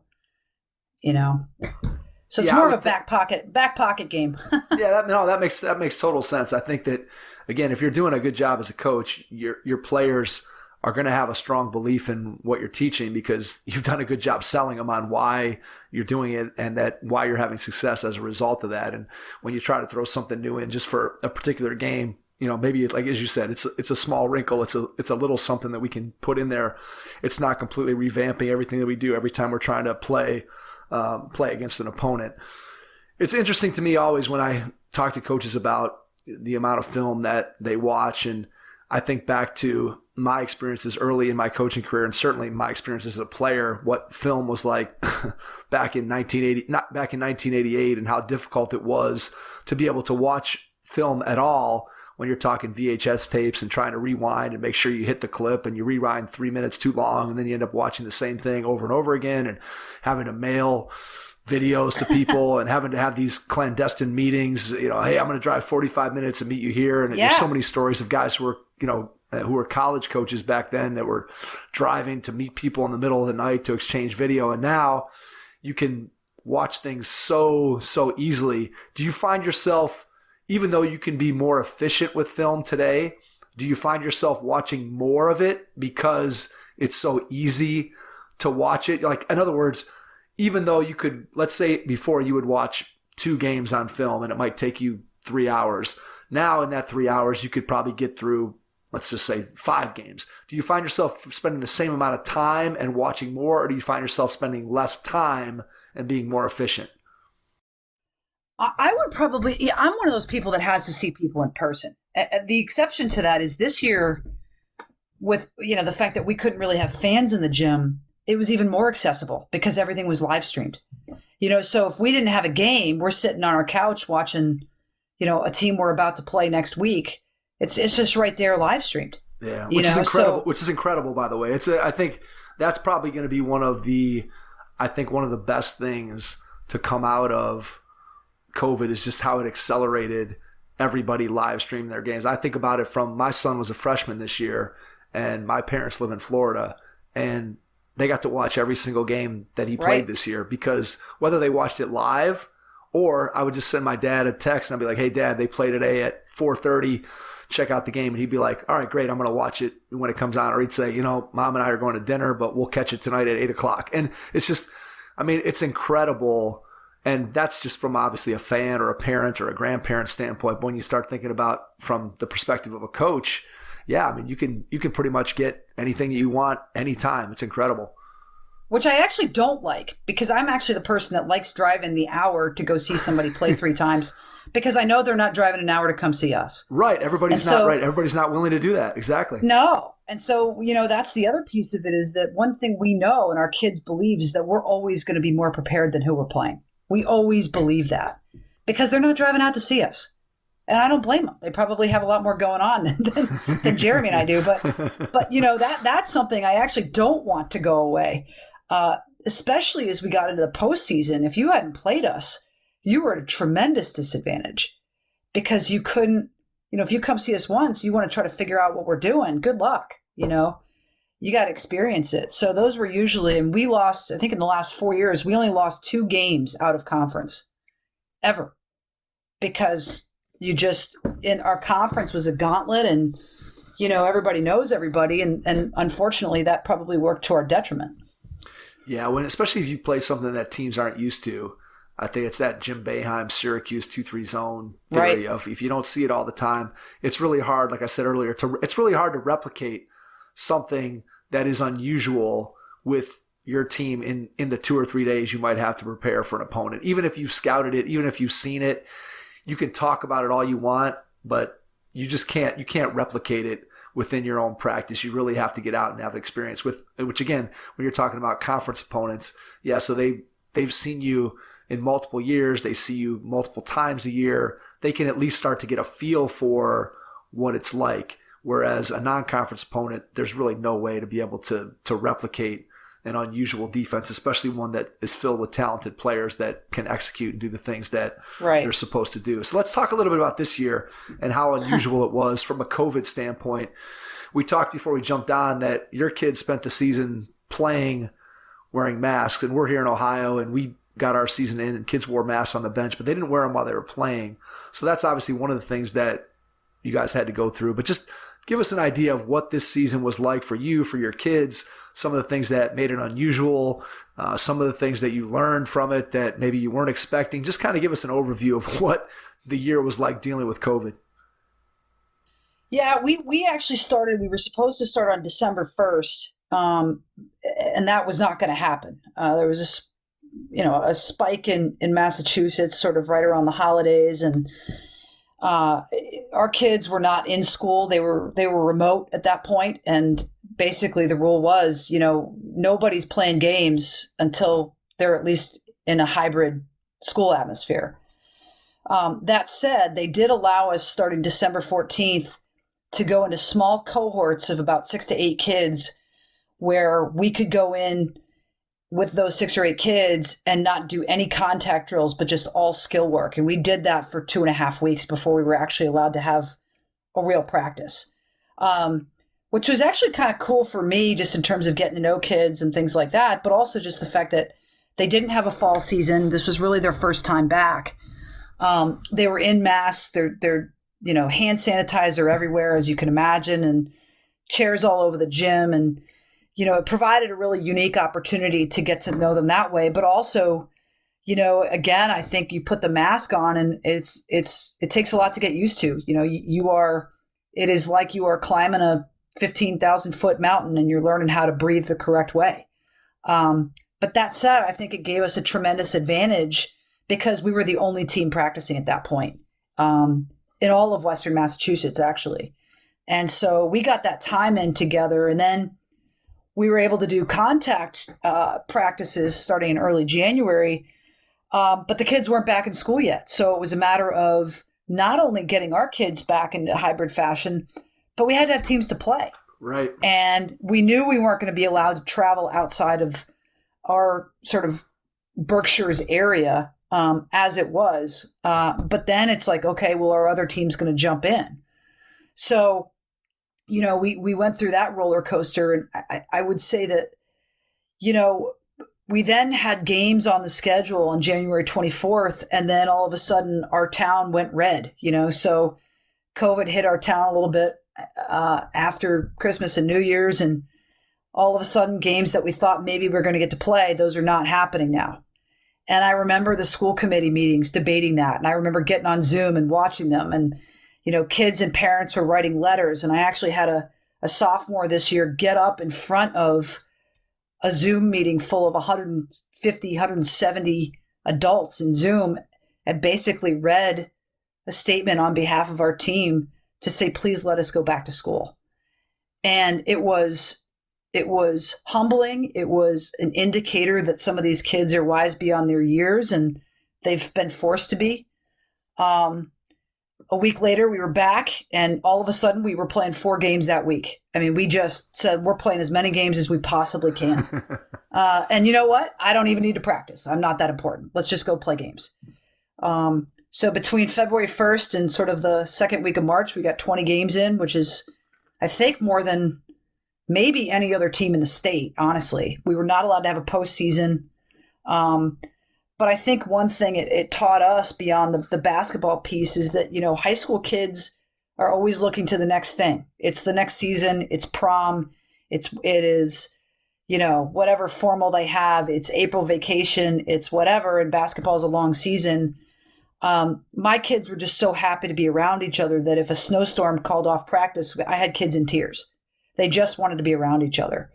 So it's more of a back pocket game. Yeah, that makes total sense. I think that, again, if you're doing a good job as a coach, your players are going to have a strong belief in what you're teaching because you've done a good job selling them on why you're doing it and that why you're having success as a result of that. And when you try to throw something new in just for a particular game, maybe like as you said, it's a small wrinkle. It's a little something that we can put in there. It's not completely revamping everything that we do every time we're trying to play against an opponent. It's interesting to me always when I talk to coaches about the amount of film that they watch, and I think back to my experiences early in my coaching career, and certainly my experiences as a player, what film was like back in 1988, and how difficult it was to be able to watch film at all when you're talking VHS tapes and trying to rewind and make sure you hit the clip, and you rewind 3 minutes too long, and then you end up watching the same thing over and over again and having to mail videos to people and having to have these clandestine meetings, hey, I'm going to drive 45 minutes and meet you here. And there's so many stories of guys who were college coaches back then that were driving to meet people in the middle of the night to exchange video. And now you can watch things so easily. Do you find yourself, even though you can be more efficient with film today, do you find yourself watching more of it because it's so easy to watch it? Like, in other words, even though you could, let's say before you would watch 2 games on film and it might take you 3 hours. Now in that 3 hours, you could probably get through, let's just say 5 games. Do you find yourself spending the same amount of time and watching more, or do you find yourself spending less time and being more efficient? I would probably, I'm one of those people that has to see people in person. The exception to that is this year with, the fact that we couldn't really have fans in the gym, it was even more accessible because everything was live streamed. So if we didn't have a game, we're sitting on our couch watching, a team we're about to play next week. It's just right there live streamed. Yeah, which is incredible. Which is incredible, by the way. I think that's probably going to be one of the best things to come out of COVID is just how it accelerated everybody live stream their games. I think about it from my son was a freshman this year, and my parents live in Florida, and they got to watch every single game that he played this year, because whether they watched it live or I would just send my dad a text and I'd be like, hey, Dad, they play today at 4:30. Check out the game. And he'd be like, all right, great. I'm going to watch it when it comes on. Or he'd say, Mom and I are going to dinner, but we'll catch it tonight at 8 o'clock. And it's just, it's incredible And that's just from obviously a fan or a parent or a grandparent standpoint. But when you start thinking about from the perspective of a coach, yeah, I mean, you can pretty much get anything you want anytime. It's incredible. Which I actually don't like, because I'm actually the person that likes driving the hour to go see somebody play 3 times, because I know they're not driving an hour to come see us. Right. Everybody's not right. Everybody's not willing to do that. Exactly. No. And so, that's the other piece of it, is that one thing we know and our kids believe is that we're always going to be more prepared than who we're playing. We always believe that, because they're not driving out to see us. And I don't blame them. They probably have a lot more going on than Jeremy and I do. But that's something I actually don't want to go away. Especially as we got into the postseason. If you hadn't played us, you were at a tremendous disadvantage, because you couldn't, if you come see us once, you want to try to figure out what we're doing. Good luck. You got to experience it. So those were usually, and we lost, I think in the last 4 years, we only lost 2 games out of conference ever, because in our conference was a gauntlet, and, everybody knows everybody. And unfortunately that probably worked to our detriment. Yeah, especially if you play something that teams aren't used to. I think it's that Jim Boeheim Syracuse 2-3 zone theory of, if you don't see it all the time, it's really hard, like I said earlier, it's really hard to replicate something that is unusual with your team in the 2 or 3 days you might have to prepare for an opponent. Even if you've scouted it, even if you've seen it, you can talk about it all you want, but you can't replicate it within your own practice. You really have to get out and have experience with, which again, when you're talking about conference opponents, yeah, so they've seen you in multiple years, they see you multiple times a year, they can at least start to get a feel for what it's like. Whereas a non-conference opponent, there's really no way to be able to replicate an unusual defense, especially one that is filled with talented players that can execute and do the things that they're supposed to do. So let's talk a little bit about this year and how unusual it was from a COVID standpoint. We talked before we jumped on that your kids spent the season playing wearing masks, and we're here in Ohio and we got our season in and kids wore masks on the bench, but they didn't wear them while they were playing. So that's obviously one of the things that you guys had to go through. But just give us an idea of what this season was like for you, for your kids, some of the things that made it unusual, some of the things that you learned from it that maybe you weren't expecting. Just kind of give us an overview of what the year was like dealing with COVID. Yeah, we actually started, we were supposed to start on December 1st, and that was not going to happen. There was a spike in Massachusetts sort of right around the holidays, and our kids were not in school. They were remote at that point, and basically the rule was, nobody's playing games until they're at least in a hybrid school atmosphere. That said, they did allow us starting December 14th to go into small cohorts of about 6 to 8 kids, where we could go in with those 6 or 8 kids and not do any contact drills, but just all skill work. And we did that for 2.5 weeks before we were actually allowed to have a real practice, which was actually kind of cool for me, just in terms of getting to know kids and things like that, but also just the fact that they didn't have a fall season. This was really their first time back. They were in masks. They're hand sanitizer everywhere, as you can imagine, and chairs all over the gym. And, it provided a really unique opportunity to get to know them that way. But also, again, I think you put the mask on and it takes a lot to get used to. It is like you are climbing a 15,000 foot mountain and you're learning how to breathe the correct way. But that said, I think it gave us a tremendous advantage because we were the only team practicing at that point. In all of Western Massachusetts, actually. And so we got that time in together, and then we were able to do contact practices starting in early January, but the kids weren't back in school yet. So it was a matter of not only getting our kids back into hybrid fashion, but we had to have teams to play. Right. And we knew we weren't going to be allowed to travel outside of our sort of Berkshire's area, as it was. But then it's like, okay, well, our other team's going to jump in. So, we went through that roller coaster. And I would say that, we then had games on the schedule on January 24th. And then all of a sudden our town went red, so COVID hit our town a little bit after Christmas and New Year's. And all of a sudden games that we thought maybe we're going to get to play, those are not happening now. And I remember the school committee meetings debating that. And I remember getting on Zoom and watching them. And, kids and parents were writing letters. And I actually had a sophomore this year get up in front of a Zoom meeting full of 150, 170 adults in Zoom and basically read a statement on behalf of our team to say, please let us go back to school. And it was humbling. It was an indicator that some of these kids are wise beyond their years, and they've been forced to be. A week later, we were back, and all of a sudden, we were playing 4 games that week. I mean, we just said, we're playing as many games as we possibly can. And you know what? I don't even need to practice. I'm not that important. Let's just go play games. So between February 1st and sort of the second week of March, we got 20 games in, which is, I think, more than maybe any other team in the state, honestly. We were not allowed to have a postseason. But I think one thing it taught us beyond the basketball piece is that, high school kids are always looking to the next thing. It's the next season. It's prom. It is, whatever formal they have. It's April vacation. It's whatever. And basketball is a long season. My kids were just so happy to be around each other that if a snowstorm called off practice, I had kids in tears. They just wanted to be around each other.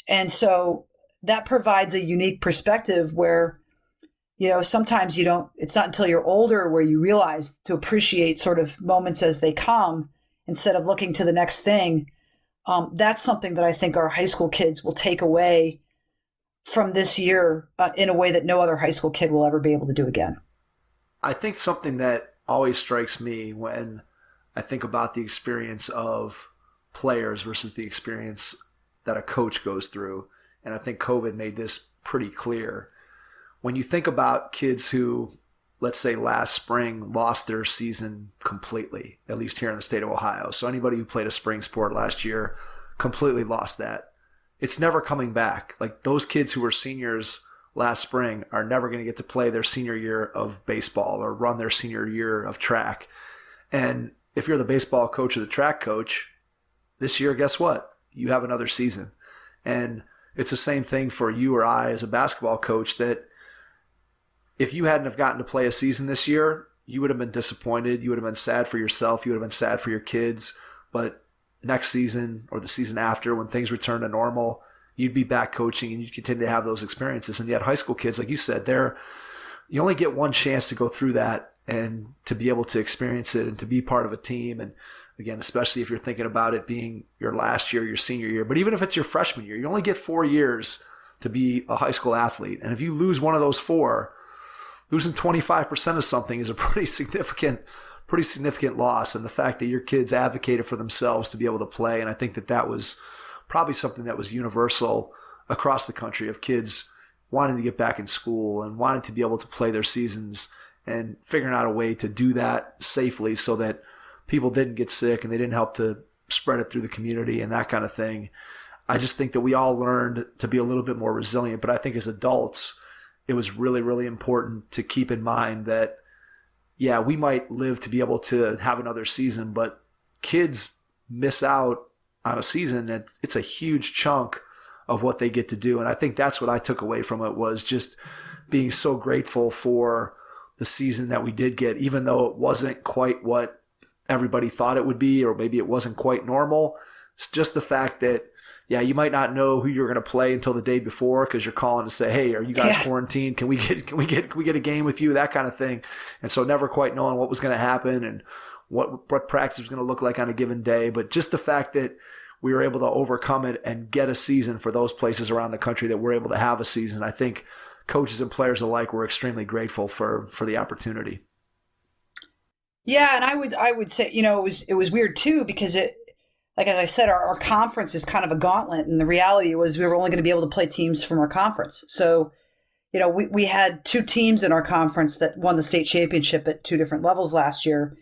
And so that provides a unique perspective where, sometimes it's not until you're older where you realize to appreciate sort of moments as they come instead of looking to the next thing. That's something that I think our high school kids will take away from this year in a way that no other high school kid will ever be able to do again. I think something that always strikes me when I think about the experience of players versus the experience that a coach goes through, and I think COVID made this pretty clear. When you think about kids who, let's say last spring, lost their season completely, at least here in the state of Ohio. So anybody who played a spring sport last year completely lost that. It's never coming back. Like those kids who were seniors last spring are never going to get to play their senior year of baseball or run their senior year of track. And if you're the baseball coach or the track coach, this year, guess what? You have another season. And it's the same thing for you or I as a basketball coach, that if you hadn't have gotten to play a season this year, you would have been disappointed. You would have been sad for yourself. You would have been sad for your kids. But next season or the season after, when things return to normal, you'd be back coaching and you'd continue to have those experiences. And yet high school kids, like you said, you only get one chance to go through that and to be able to experience it and to be part of a team. And again, especially if you're thinking about it being your last year, your senior year, but even if it's your freshman year, you only get 4 years to be a high school athlete. And if you lose one of those 4, losing 25% of something is a pretty significant loss. And the fact that your kids advocated for themselves to be able to play, and I think that was probably something that was universal across the country, of kids wanting to get back in school and wanting to be able to play their seasons and figuring out a way to do that safely so that people didn't get sick and they didn't help to spread it through the community and that kind of thing. I just think that we all learned to be a little bit more resilient. But I think as adults, it was really, really important to keep in mind that, yeah, we might live to be able to have another season, but kids miss out on a season. It's a huge chunk of what they get to do. And I think that's what I took away from it, was just being so grateful for the season that we did get, even though it wasn't quite what everybody thought it would be, or maybe it wasn't quite normal. It's just the fact that, yeah, you might not know who you're going to play until the day before because you're calling to say, hey, are you guys quarantined? Can we get a game with you? That kind of thing. And so never quite knowing what was going to happen and what practice was going to look like on a given day. But just the fact that we were able to overcome it and get a season for those places around the country that we're able to have a season, I think coaches and players alike were extremely grateful for the opportunity. Yeah, and I would say, it was weird too, because like as I said, our conference is kind of a gauntlet, and the reality was we were only going to be able to play teams from our conference. So, we had 2 teams in our conference that won the state championship at 2 different levels last year.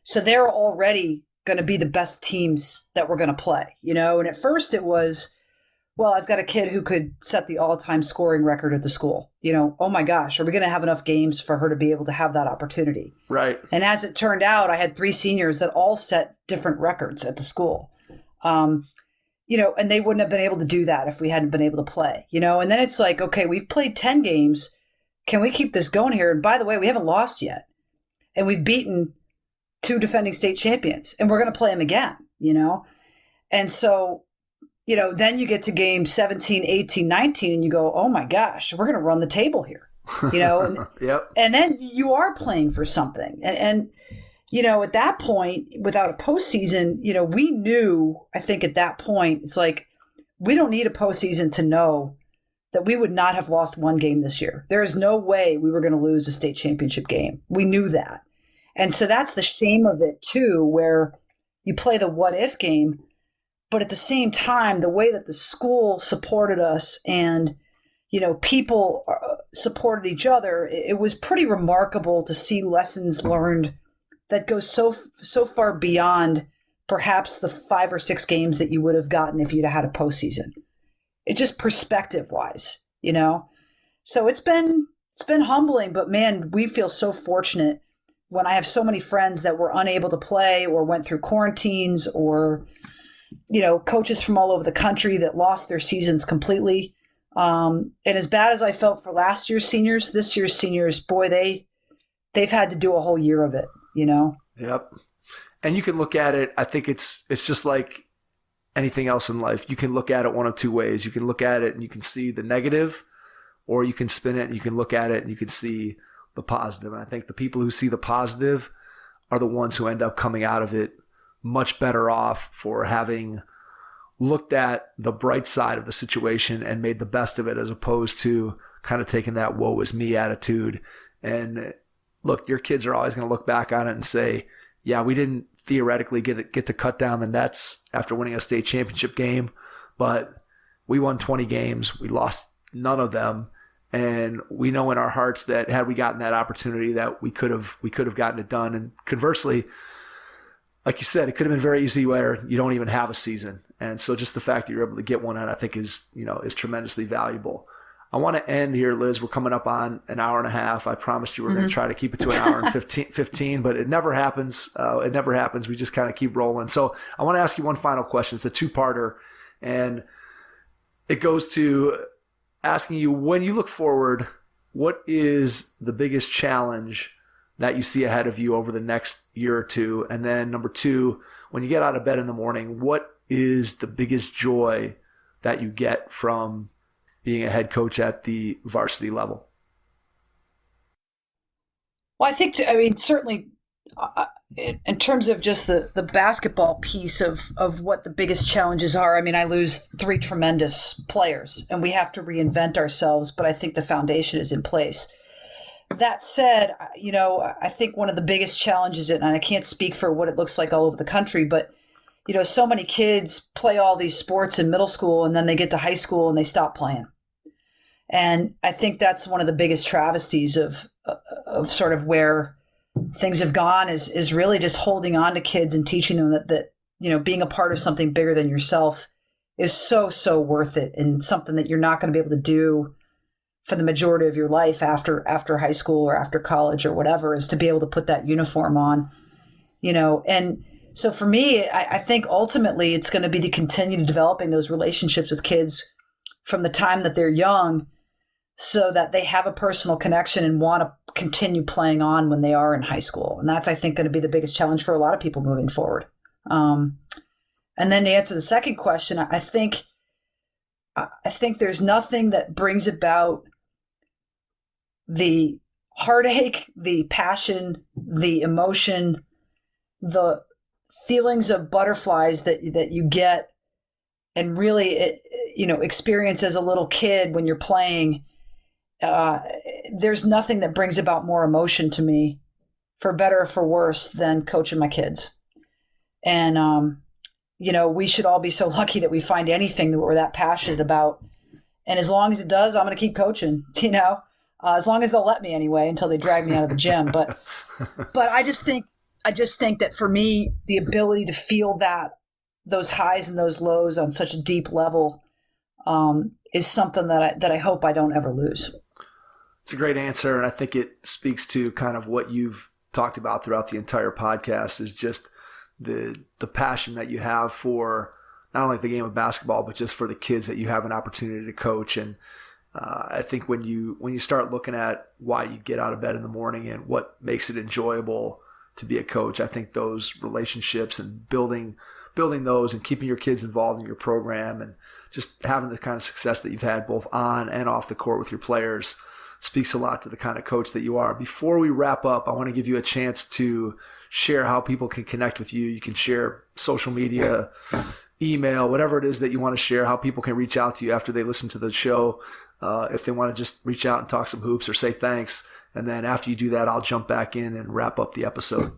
So they're already going to be the best teams that we're going to play, And at first it was, well, I've got a kid who could set the all-time scoring record at the school. Oh my gosh, are we going to have enough games for her to be able to have that opportunity? Right. And as it turned out, I had 3 seniors that all set different records at the school. And they wouldn't have been able to do that if we hadn't been able to play, and then it's like, okay, we've played 10 games. can we keep this going here? And by the way, we haven't lost yet. And we've beaten 2 defending state champions, and we're going to play them again, And so, then you get to game 17, 18, 19, and you go, oh my gosh, we're going to run the table here, And, Yep. and then you are playing for something. And at that point, without a postseason, we knew, I think at that point, it's like, we don't need a postseason to know that we would not have lost one game this year. There is no way we were going to lose a state championship game. We knew that. And so that's the shame of it too, where you play the what if game, but at the same time, the way that the school supported us and, people supported each other, it was pretty remarkable to see lessons learned that go so far beyond perhaps the 5 or 6 games that you would have gotten if you'd had a postseason. It's just perspective wise, So it's been humbling, but man, we feel so fortunate when I have so many friends that were unable to play or went through quarantines or, coaches from all over the country that lost their seasons completely. And as bad as I felt for last year's seniors, this year's seniors, boy, they've had to do a whole year of it, Yep. And you can look at it, I think it's just like anything else in life. You can look at it one of two ways. You can look at it and you can see the negative, or you can spin it and you can look at it and you can see the positive. And I think the people who see the positive are the ones who end up coming out of it much better off for having looked at the bright side of the situation and made the best of it, as opposed to kind of taking that woe is me attitude. And look, your kids are always going to look back on it and say, yeah, we didn't theoretically get to cut down the nets after winning a state championship game, but we won 20 games. We lost none of them. And we know in our hearts that had we gotten that opportunity, that we could have gotten it done. And conversely, like you said, it could have been very easy where you don't even have a season. And so just the fact that you're able to get one in, I think is tremendously valuable. I want to end here, Liz. We're coming up on an hour and a half. I promised you we're going to try to keep it to an hour and 15, but it never happens. We just kind of keep rolling. So I want to ask you one final question. It's a 2-parter, and it goes to asking you, when you look forward, what is the biggest challenge that you see ahead of you over the next year or two? And then number 2, when you get out of bed in the morning, what is the biggest joy that you get from being a head coach at the varsity level? Well, certainly in terms of just the basketball piece of what the biggest challenges are, I lose 3 tremendous players and we have to reinvent ourselves, but I think the foundation is in place. That said, I think one of the biggest challenges, and I can't speak for what it looks like all over the country, but so many kids play all these sports in middle school and then they get to high school and they stop playing. And I think that's one of the biggest travesties of sort of where things have gone is really just holding on to kids and teaching them that being a part of something bigger than yourself is so worth it, and something that you're not going to be able to do for the majority of your life after high school or after college or whatever, is to be able to put that uniform on, and so for me, I think ultimately it's going to be to continue developing those relationships with kids from the time that they're young, so that they have a personal connection and want to continue playing on when they are in high school. And that's, I think, going to be the biggest challenge for a lot of people moving forward. And then to answer the second question, I think there's nothing that brings about the heartache, the passion, the emotion, the feelings of butterflies that you get and really experience as a little kid when you're playing. There's nothing that brings about more emotion to me, for better or for worse, than coaching my kids. And we should all be so lucky that we find anything that we're that passionate about. And as long as it does, I'm going to keep coaching, as long as they'll let me anyway, until they drag me out of the gym. But I just think that for me, the ability to feel those highs and those lows on such a deep level is something that I hope I don't ever lose. It's a great answer, and I think it speaks to kind of what you've talked about throughout the entire podcast, is just the passion that you have for not only the game of basketball, but just for the kids that you have an opportunity to coach. And I think when you start looking at why you get out of bed in the morning and what makes it enjoyable to be a coach, I think those relationships and building those and keeping your kids involved in your program and just having the kind of success that you've had both on and off the court with your players speaks a lot to the kind of coach that you are. Before we wrap up, I want to give you a chance to share how people can connect with you. You can share social media, email, whatever it is that you want to share, how people can reach out to you after they listen to the show. If they want to just reach out and talk some hoops or say thanks. And then after you do that, I'll jump back in and wrap up the episode.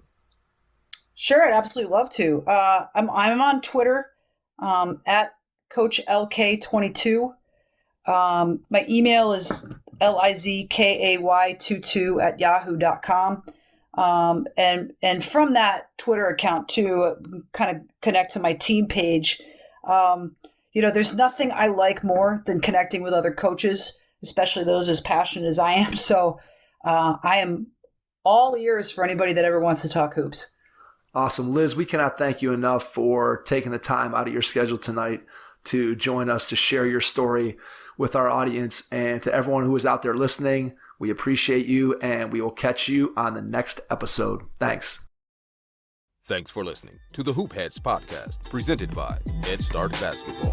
Sure, I'd absolutely love to. I'm on Twitter at Coach LK22. My email is lizkay22@yahoo.com. And from that Twitter account too, kind of connect to my team page. There's nothing I like more than connecting with other coaches, especially those as passionate as I am. So I am all ears for anybody that ever wants to talk hoops. Awesome. Liz, we cannot thank you enough for taking the time out of your schedule tonight to join us to share your story with our audience. And to everyone who is out there listening, we appreciate you, and we will catch you on the next episode. Thanks. Thanks for listening to the Hoop Heads podcast, presented by Head Start Basketball.